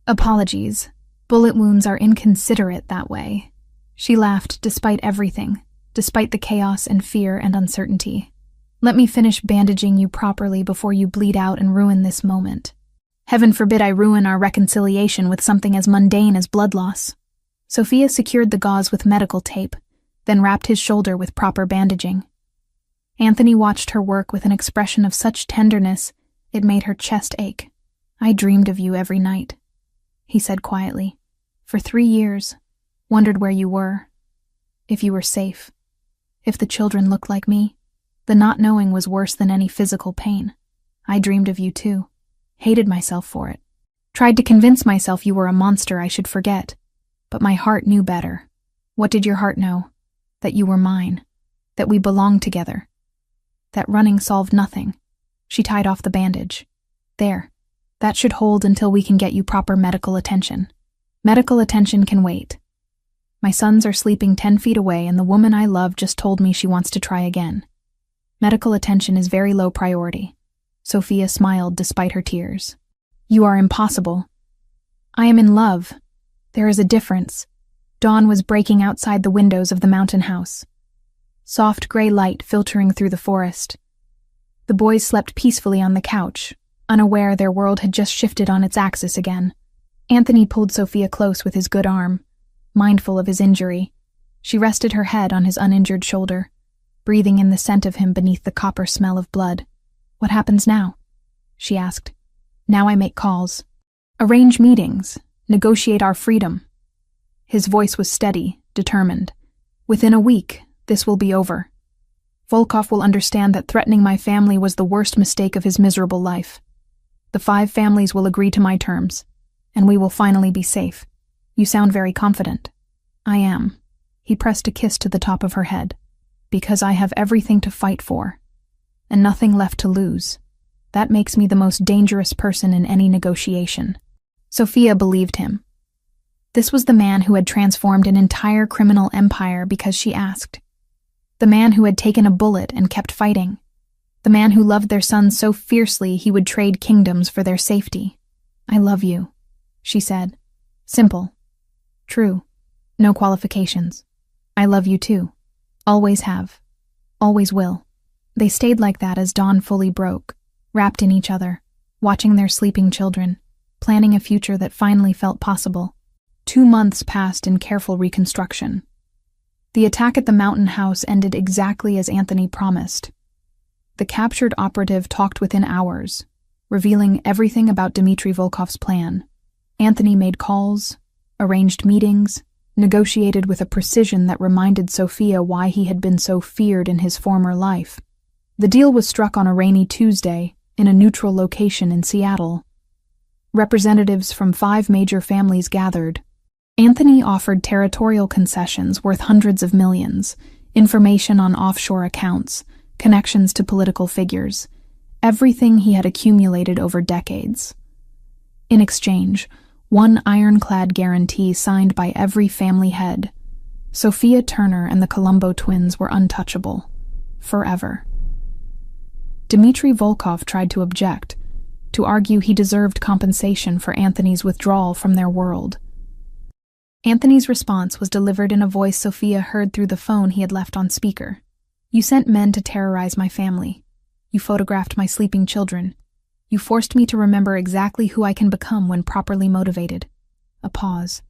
Apologies. Bullet wounds are inconsiderate that way. She laughed despite everything, despite the chaos and fear and uncertainty. Let me finish bandaging you properly before you bleed out and ruin this moment. Heaven forbid I ruin our reconciliation with something as mundane as blood loss. Sophia secured the gauze with medical tape, then wrapped his shoulder with proper bandaging. Anthony watched her work with an expression of such tenderness it made her chest ache. I dreamed of you every night, he said quietly. For 3 years, wondered where you were, if you were safe, if the children looked like me. The not knowing was worse than any physical pain. I dreamed of you too, hated myself for it. Tried to convince myself you were a monster I should forget, but my heart knew better. What did your heart know? That you were mine, that we belonged together, that running solved nothing. She tied off the bandage. There, that should hold until we can get you proper medical attention. Medical attention can wait. My sons are sleeping 10 feet away and the woman I love just told me she wants to try again. Medical attention is very low priority. Sophia smiled despite her tears. You are impossible. I am in love. There is a difference. Dawn was breaking outside the windows of the mountain house. Soft gray light filtering through the forest. The boys slept peacefully on the couch, unaware their world had just shifted on its axis again. Anthony pulled Sophia close with his good arm, mindful of his injury. She rested her head on his uninjured shoulder, breathing in the scent of him beneath the copper smell of blood. What happens now? She asked. Now I make calls. Arrange meetings. Negotiate our freedom. His voice was steady, determined. Within a week, this will be over. Volkov will understand that threatening my family was the worst mistake of his miserable life. The 5 families will agree to my terms, and we will finally be safe. You sound very confident. I am. He pressed a kiss to the top of her head. Because I have everything to fight for, and nothing left to lose. That makes me the most dangerous person in any negotiation. Sophia believed him. This was the man who had transformed an entire criminal empire because she asked. The man who had taken a bullet and kept fighting. The man who loved their son so fiercely he would trade kingdoms for their safety. I love you, she said. Simple. True. No qualifications. I love you too. Always have. Always will. They stayed like that as dawn fully broke, wrapped in each other, watching their sleeping children, planning a future that finally felt possible. 2 months passed in careful reconstruction. The attack at the mountain house ended exactly as Anthony promised. The captured operative talked within hours, revealing everything about Dmitry Volkov's plan. Anthony made calls, arranged meetings, negotiated with a precision that reminded Sophia why he had been so feared in his former life. The deal was struck on a rainy Tuesday in a neutral location in Seattle. Representatives from 5 major families gathered. Anthony offered territorial concessions worth hundreds of millions, information on offshore accounts, connections to political figures, everything he had accumulated over decades. In exchange, one ironclad guarantee signed by every family head. Sophia Turner and the Colombo twins were untouchable. Forever. Dmitry Volkov tried to object, to argue he deserved compensation for Anthony's withdrawal from their world. Anthony's response was delivered in a voice Sophia heard through the phone he had left on speaker. You sent men to terrorize my family. You photographed my sleeping children. You forced me to remember exactly who I can become when properly motivated. A pause.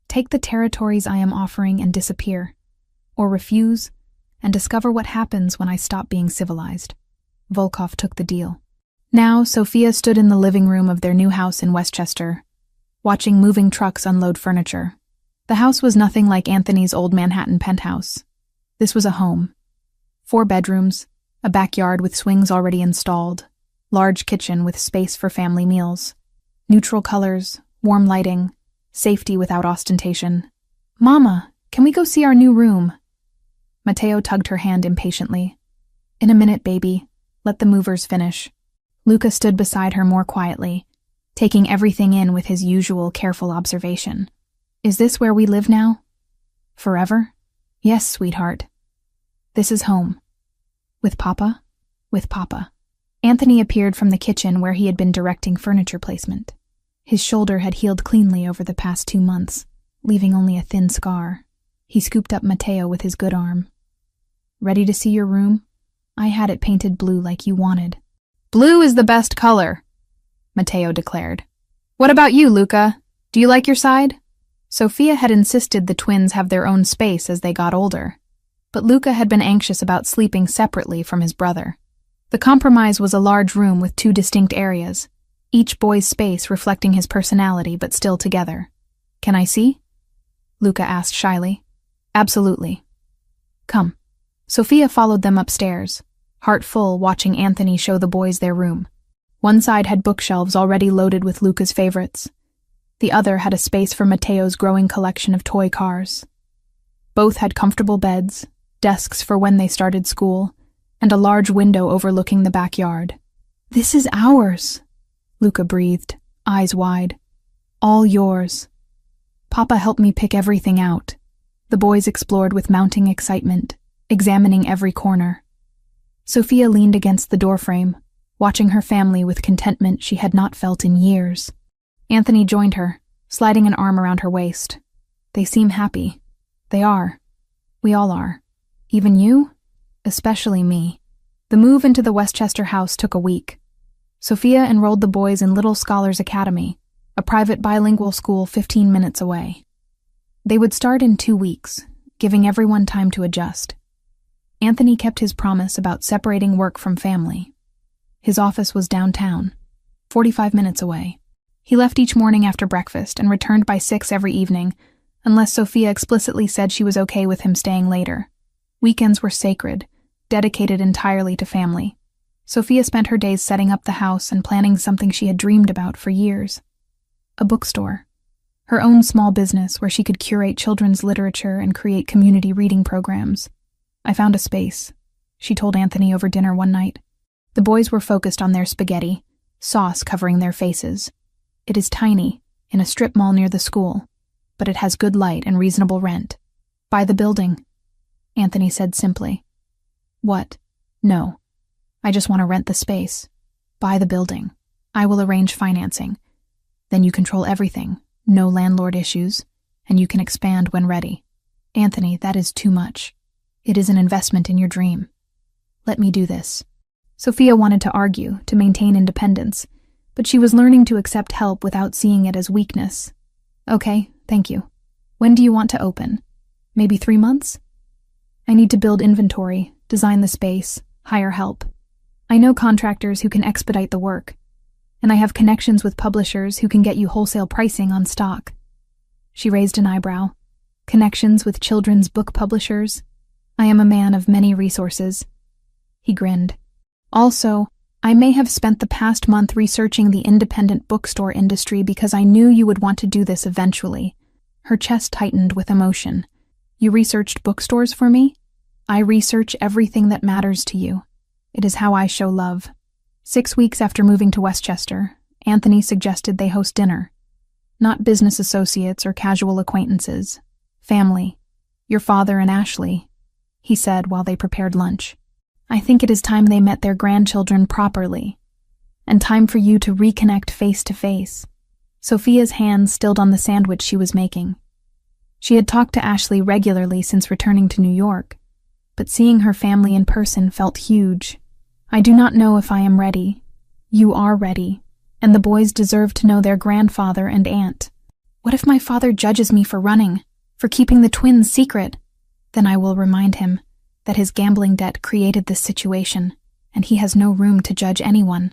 Take the territories I am offering and disappear. Or refuse, and discover what happens when I stop being civilized. Volkov took the deal. Now, Sophia stood in the living room of their new house in Westchester, watching moving trucks unload furniture. The house was nothing like Anthony's old Manhattan penthouse. This was a home. 4 bedrooms, a backyard with swings already installed, large kitchen with space for family meals, neutral colors, warm lighting, safety without ostentation. Mama, can we go see our new room? Mateo tugged her hand impatiently. In a minute, baby. Let the movers finish. Luca stood beside her more quietly, taking everything in with his usual careful observation. Is this where we live now? Forever? Yes, sweetheart. This is home. With Papa? With Papa. Anthony appeared from the kitchen where he had been directing furniture placement. His shoulder had healed cleanly over the past 2 months, leaving only a thin scar. He scooped up Mateo with his good arm. Ready to see your room? I had it painted blue like you wanted. Blue is the best color, Mateo declared. What about you, Luca? Do you like your side? Sophia had insisted the twins have their own space as they got older, but Luca had been anxious about sleeping separately from his brother. The compromise was a large room with 2 distinct areas, each boy's space reflecting his personality but still together. Can I see? Luca asked shyly. Absolutely. Come. Sophia followed them upstairs, heart full watching Anthony show the boys their room. One side had bookshelves already loaded with Luca's favorites. The other had a space for Mateo's growing collection of toy cars. Both had comfortable beds, desks for when they started school, and a large window overlooking the backyard. This is ours, Luca breathed, eyes wide. All yours. Papa helped me pick everything out. The boys explored with mounting excitement, examining every corner. Sophia leaned against the doorframe, watching her family with contentment she had not felt in years. Anthony joined her, sliding an arm around her waist. They seem happy. They are. We all are. Even you? Especially me. The move into the Westchester house took a week. Sophia enrolled the boys in Little Scholars Academy, a private bilingual school 15 minutes away. They would start in 2 weeks, giving everyone time to adjust. Anthony kept his promise about separating work from family. His office was downtown, 45 minutes away. He left each morning after breakfast and returned by 6 every evening, unless Sophia explicitly said she was okay with him staying later. Weekends were sacred, dedicated entirely to family. Sophia spent her days setting up the house and planning something she had dreamed about for years. A bookstore. Her own small business where she could curate children's literature and create community reading programs. I found a space, she told Anthony over dinner one night. The boys were focused on their spaghetti, sauce covering their faces. It is tiny, in a strip mall near the school, but it has good light and reasonable rent. Buy the building, Anthony said simply. What? No. I just want to rent the space. Buy the building. I will arrange financing. Then you control everything, no landlord issues, and you can expand when ready. Anthony, that is too much. It is an investment in your dream. Let me do this. Sophia wanted to argue, to maintain independence, but she was learning to accept help without seeing it as weakness. Okay, thank you. When do you want to open? Maybe 3 months? I need to build inventory, design the space, hire help. I know contractors who can expedite the work, and I have connections with publishers who can get you wholesale pricing on stock. She raised an eyebrow. Connections with children's book publishers? I am a man of many resources. He grinned. Also, I may have spent the past month researching the independent bookstore industry because I knew you would want to do this eventually. Her chest tightened with emotion. You researched bookstores for me? I research everything that matters to you. It is how I show love. 6 weeks after moving to Westchester, Anthony suggested they host dinner. Not business associates or casual acquaintances. Family. Your father and Ashley, he said while they prepared lunch. I think it is time they met their grandchildren properly, and time for you to reconnect face to face. Sophia's hands stilled on the sandwich she was making. She had talked to Ashley regularly since returning to New York, but seeing her family in person felt huge. I do not know if I am ready. You are ready, and the boys deserve to know their grandfather and aunt. What if my father judges me for running, for keeping the twins secret? Then I will remind him that his gambling debt created this situation, and he has no room to judge anyone.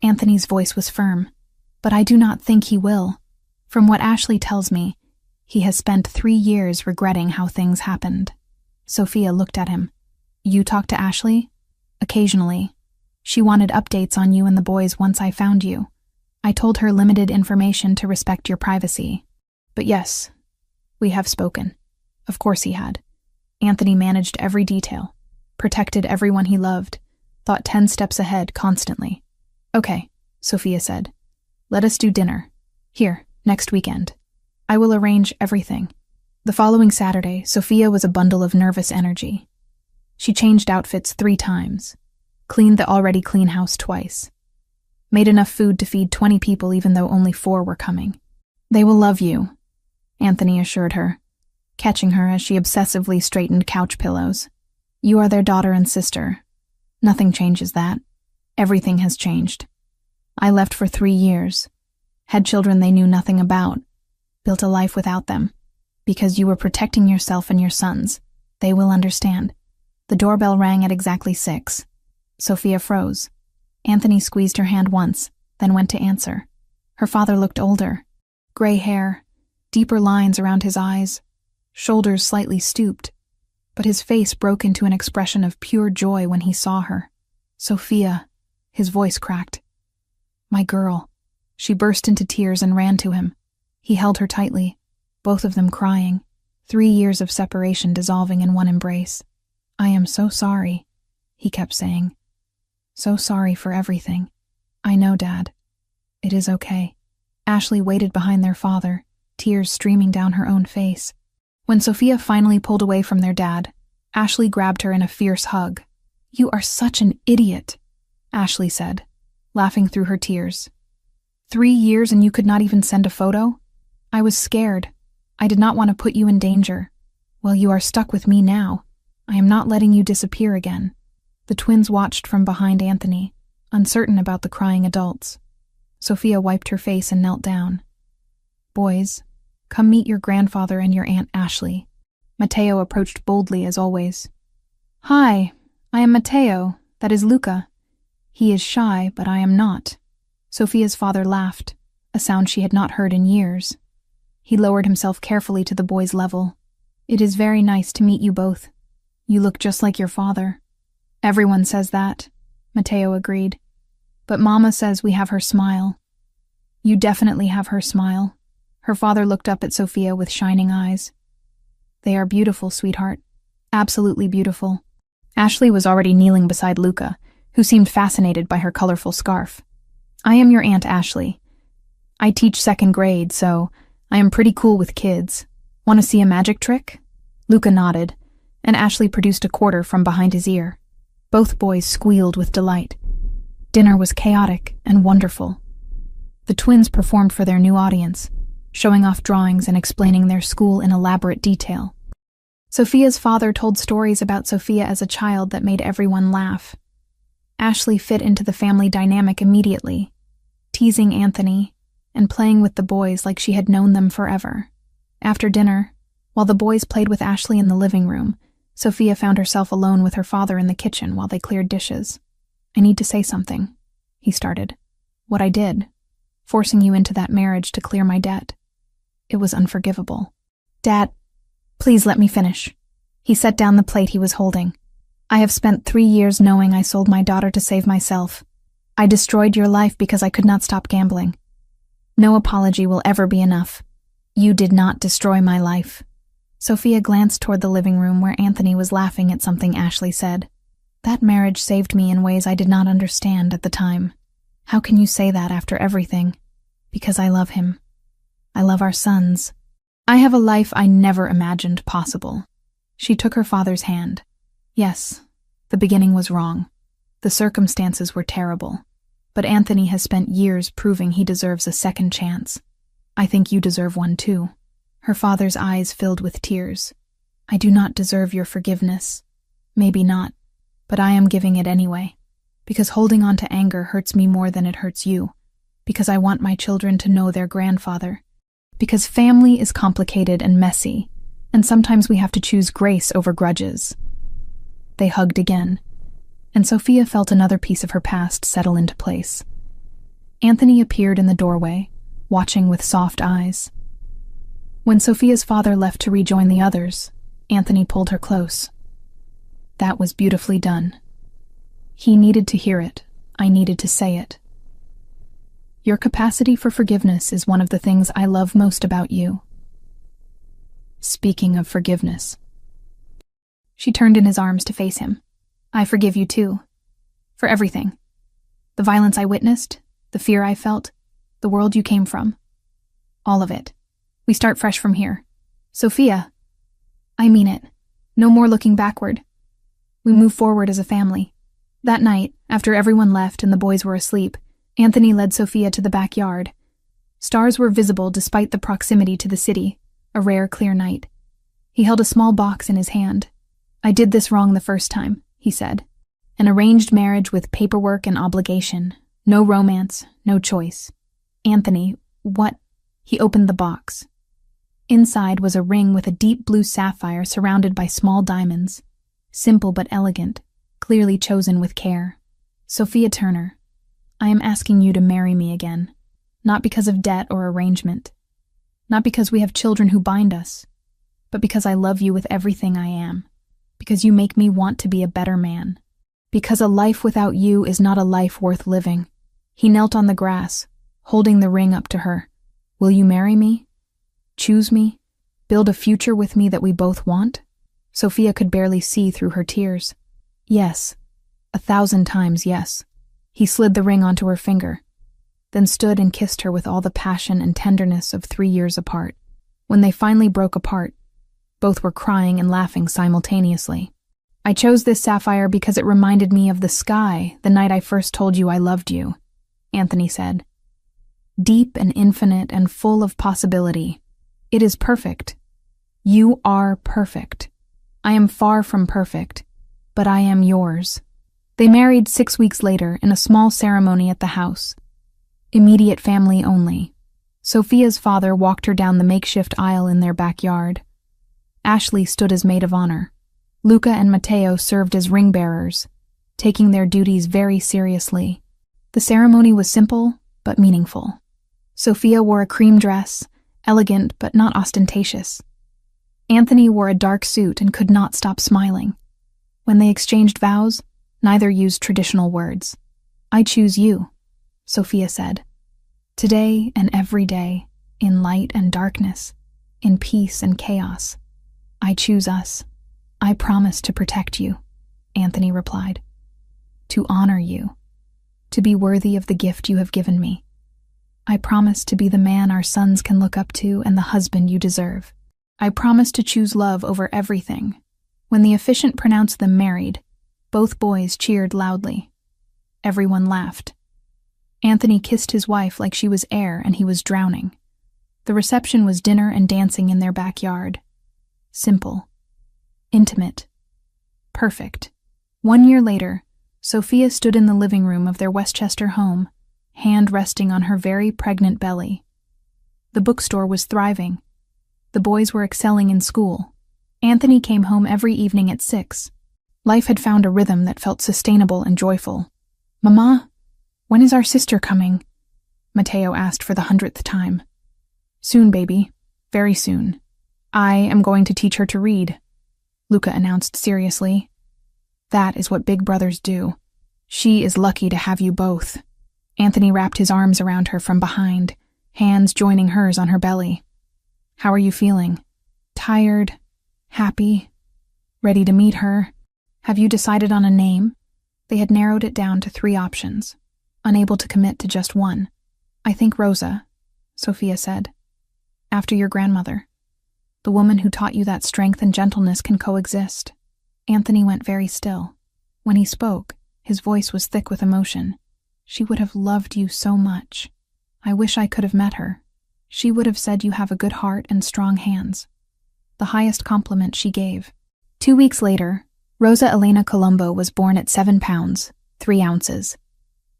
Anthony's voice was firm, but I do not think he will. From what Ashley tells me, he has spent 3 years regretting how things happened. Sophia looked at him. You talk to Ashley? Occasionally. She wanted updates on you and the boys once I found you. I told her limited information to respect your privacy. But yes, we have spoken. Of course he had. Anthony managed every detail, protected everyone he loved, thought 10 steps ahead constantly. Okay, Sophia said. Let us do dinner. Here, next weekend. I will arrange everything. The following Saturday, Sophia was a bundle of nervous energy. She changed outfits 3 times, cleaned the already clean house twice, made enough food to feed 20 people even though only 4 were coming. They will love you, Anthony assured her, catching her as she obsessively straightened couch pillows. You are their daughter and sister. Nothing changes that. Everything has changed. I left for 3 years, had children they knew nothing about, built a life without them. Because you were protecting yourself and your sons. They will understand. The doorbell rang at exactly 6. Sophia froze. Anthony squeezed her hand once, then went to answer. Her father looked older. Gray hair, deeper lines around his eyes, shoulders slightly stooped, but his face broke into an expression of pure joy when he saw her. Sophia, his voice cracked. My girl. She burst into tears and ran to him. He held her tightly, both of them crying, 3 years of separation dissolving in one embrace. I am so sorry, he kept saying. So sorry for everything. I know, Dad. It is okay. Ashley waited behind their father, tears streaming down her own face. When Sophia finally pulled away from their dad, Ashley grabbed her in a fierce hug. You are such an idiot, Ashley said. laughing through her tears. 3 years and you could not even send a photo? I was scared. I did not want to put you in danger. Well, you are stuck with me now. I am not letting you disappear again. The twins watched from behind Anthony, uncertain about the crying adults. Sophia wiped her face and knelt down. Boys, come meet your grandfather and your Aunt Ashley. Matteo approached boldly as always. Hi, I am Matteo, that is Luca. He is shy, but I am not. Sophia's father laughed, a sound she had not heard in years. He lowered himself carefully to the boy's level. It is very nice to meet you both. You look just like your father. Everyone says that, Matteo agreed. But Mama says we have her smile. You definitely have her smile. Her father looked up at Sophia with shining eyes. They are beautiful, sweetheart. Absolutely beautiful. Ashley was already kneeling beside Luca, who seemed fascinated by her colorful scarf. I am your Aunt Ashley. I teach 2nd grade, so I am pretty cool with kids. Want to see a magic trick? Luca nodded, and Ashley produced a quarter from behind his ear. Both boys squealed with delight. Dinner was chaotic and wonderful. The twins performed for their new audience, showing off drawings and explaining their school in elaborate detail. Sophia's father told stories about Sophia as a child that made everyone laugh. Ashley fit into the family dynamic immediately, teasing Anthony and playing with the boys like she had known them forever. After dinner, while the boys played with Ashley in the living room, Sophia found herself alone with her father in the kitchen while they cleared dishes. I need to say something, he started. What I did, forcing you into that marriage to clear my debt. It was unforgivable. Dad, please let me finish. He set down the plate he was holding. I have spent 3 years knowing I sold my daughter to save myself. I destroyed your life because I could not stop gambling. No apology will ever be enough. You did not destroy my life. Sophia glanced toward the living room where Anthony was laughing at something Ashley said. That marriage saved me in ways I did not understand at the time. How can you say that after everything? Because I love him. I love our sons. I have a life I never imagined possible. She took her father's hand. Yes, the beginning was wrong. The circumstances were terrible. But Anthony has spent years proving he deserves a second chance. I think you deserve one too. Her father's eyes filled with tears. I do not deserve your forgiveness. Maybe not, but I am giving it anyway. Because holding on to anger hurts me more than it hurts you. Because I want my children to know their grandfather. Because family is complicated and messy, and sometimes we have to choose grace over grudges. They hugged again, and Sophia felt another piece of her past settle into place. Anthony appeared in the doorway, watching with soft eyes. When Sophia's father left to rejoin the others, Anthony pulled her close. That was beautifully done. He needed to hear it. I needed to say it. Your capacity for forgiveness is one of the things I love most about you. Speaking of forgiveness. She turned in his arms to face him. I forgive you too. For everything. The violence I witnessed, the fear I felt, the world you came from. All of it. We start fresh from here. Sophia. I mean it. No more looking backward. We move forward as a family. That night, after everyone left and the boys were asleep, Anthony led Sophia to the backyard. Stars were visible despite the proximity to the city, a rare clear night. He held a small box in his hand. I did this wrong the first time, he said. An arranged marriage with paperwork and obligation. No romance, no choice. Anthony, what? He opened the box. Inside was a ring with a deep blue sapphire surrounded by small diamonds. Simple but elegant, clearly chosen with care. Sophia Turner. I am asking you to marry me again, not because of debt or arrangement, not because we have children who bind us, but because I love you with everything I am, because you make me want to be a better man, because a life without you is not a life worth living. He knelt on the grass, holding the ring up to her. Will you marry me? Choose me? Build a future with me that we both want? Sophia could barely see through her tears. Yes, 1,000 times yes. He slid the ring onto her finger, then stood and kissed her with all the passion and tenderness of 3 years apart. When they finally broke apart, both were crying and laughing simultaneously. I chose this sapphire because it reminded me of the sky the night I first told you I loved you. Anthony said. Deep and infinite and full of possibility. It is perfect. You are perfect. I am far from perfect, but I am yours. They married 6 weeks later in a small ceremony at the house. Immediate family only. Sophia's father walked her down the makeshift aisle in their backyard. Ashley stood as maid of honor. Luca and Matteo served as ring bearers, taking their duties very seriously. The ceremony was simple but meaningful. Sophia wore a cream dress, elegant but not ostentatious. Anthony wore a dark suit and could not stop smiling. When they exchanged vows, neither used traditional words. I choose you, Sophia said. Today and every day, in light and darkness, in peace and chaos. I choose us. I promise to protect you, Anthony replied. To honor you. To be worthy of the gift you have given me. I promise to be the man our sons can look up to and the husband you deserve. I promise to choose love over everything. When the officiant pronounced them married, both boys cheered loudly. Everyone laughed. Anthony kissed his wife like she was air and he was drowning. The reception was dinner and dancing in their backyard. Simple. Intimate. Perfect. 1 year later, Sophia stood in the living room of their Westchester home, hand resting on her very pregnant belly. The bookstore was thriving. The boys were excelling in school. Anthony came home every evening at 6. Life had found a rhythm that felt sustainable and joyful. Mama, when is our sister coming? Matteo asked for the 100th time. Soon, baby. Very soon. I am going to teach her to read, Luca announced seriously. That is what big brothers do. She is lucky to have you both. Anthony wrapped his arms around her from behind, hands joining hers on her belly. How are you feeling? Tired? Happy? Ready to meet her? Have you decided on a name? They had narrowed it down to 3 options, unable to commit to just one. I think Rosa, Sophia said. After your grandmother. The woman who taught you that strength and gentleness can coexist. Anthony went very still. When he spoke, his voice was thick with emotion. She would have loved you so much. I wish I could have met her. She would have said you have a good heart and strong hands. The highest compliment she gave. 2 weeks later, Rosa Elena Colombo was born at 7 pounds, 3 ounces.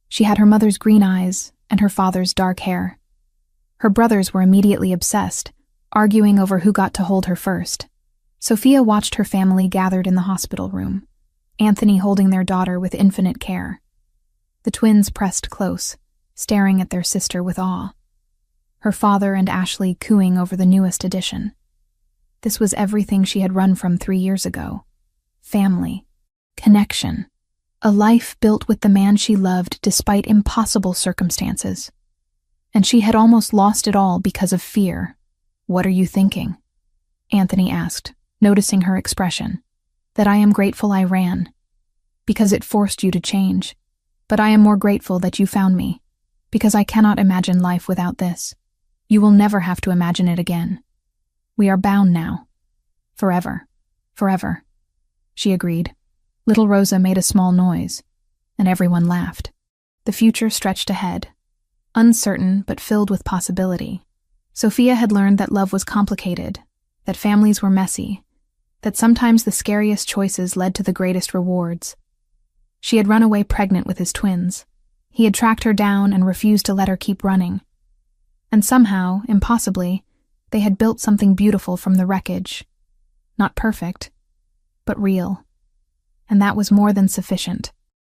She had her mother's green eyes and her father's dark hair. Her brothers were immediately obsessed, arguing over who got to hold her first. Sophia watched her family gathered in the hospital room, Anthony holding their daughter with infinite care. The twins pressed close, staring at their sister with awe. Her father and Ashley cooing over the newest addition. This was everything she had run from 3 years ago. Family. Connection. A life built with the man she loved despite impossible circumstances. And she had almost lost it all because of fear. What are you thinking? Anthony asked, noticing her expression. That I am grateful I ran. Because it forced you to change. But I am more grateful that you found me. Because I cannot imagine life without this. You will never have to imagine it again. We are bound now. Forever. Forever. She agreed. Little Rosa made a small noise, and everyone laughed. The future stretched ahead. Uncertain, but filled with possibility. Sophia had learned that love was complicated, that families were messy, that sometimes the scariest choices led to the greatest rewards. She had run away pregnant with his twins. He had tracked her down and refused to let her keep running. And somehow, impossibly, they had built something beautiful from the wreckage. Not perfect, but real. And that was more than sufficient.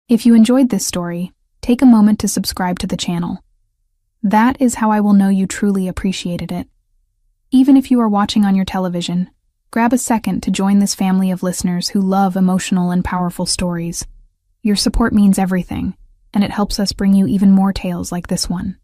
If you enjoyed this story, take a moment to subscribe to the channel. That is how I will know you truly appreciated it. Even if you are watching on your television, grab a second to join this family of listeners who love emotional and powerful stories. Your support means everything, and it helps us bring you even more tales like this one.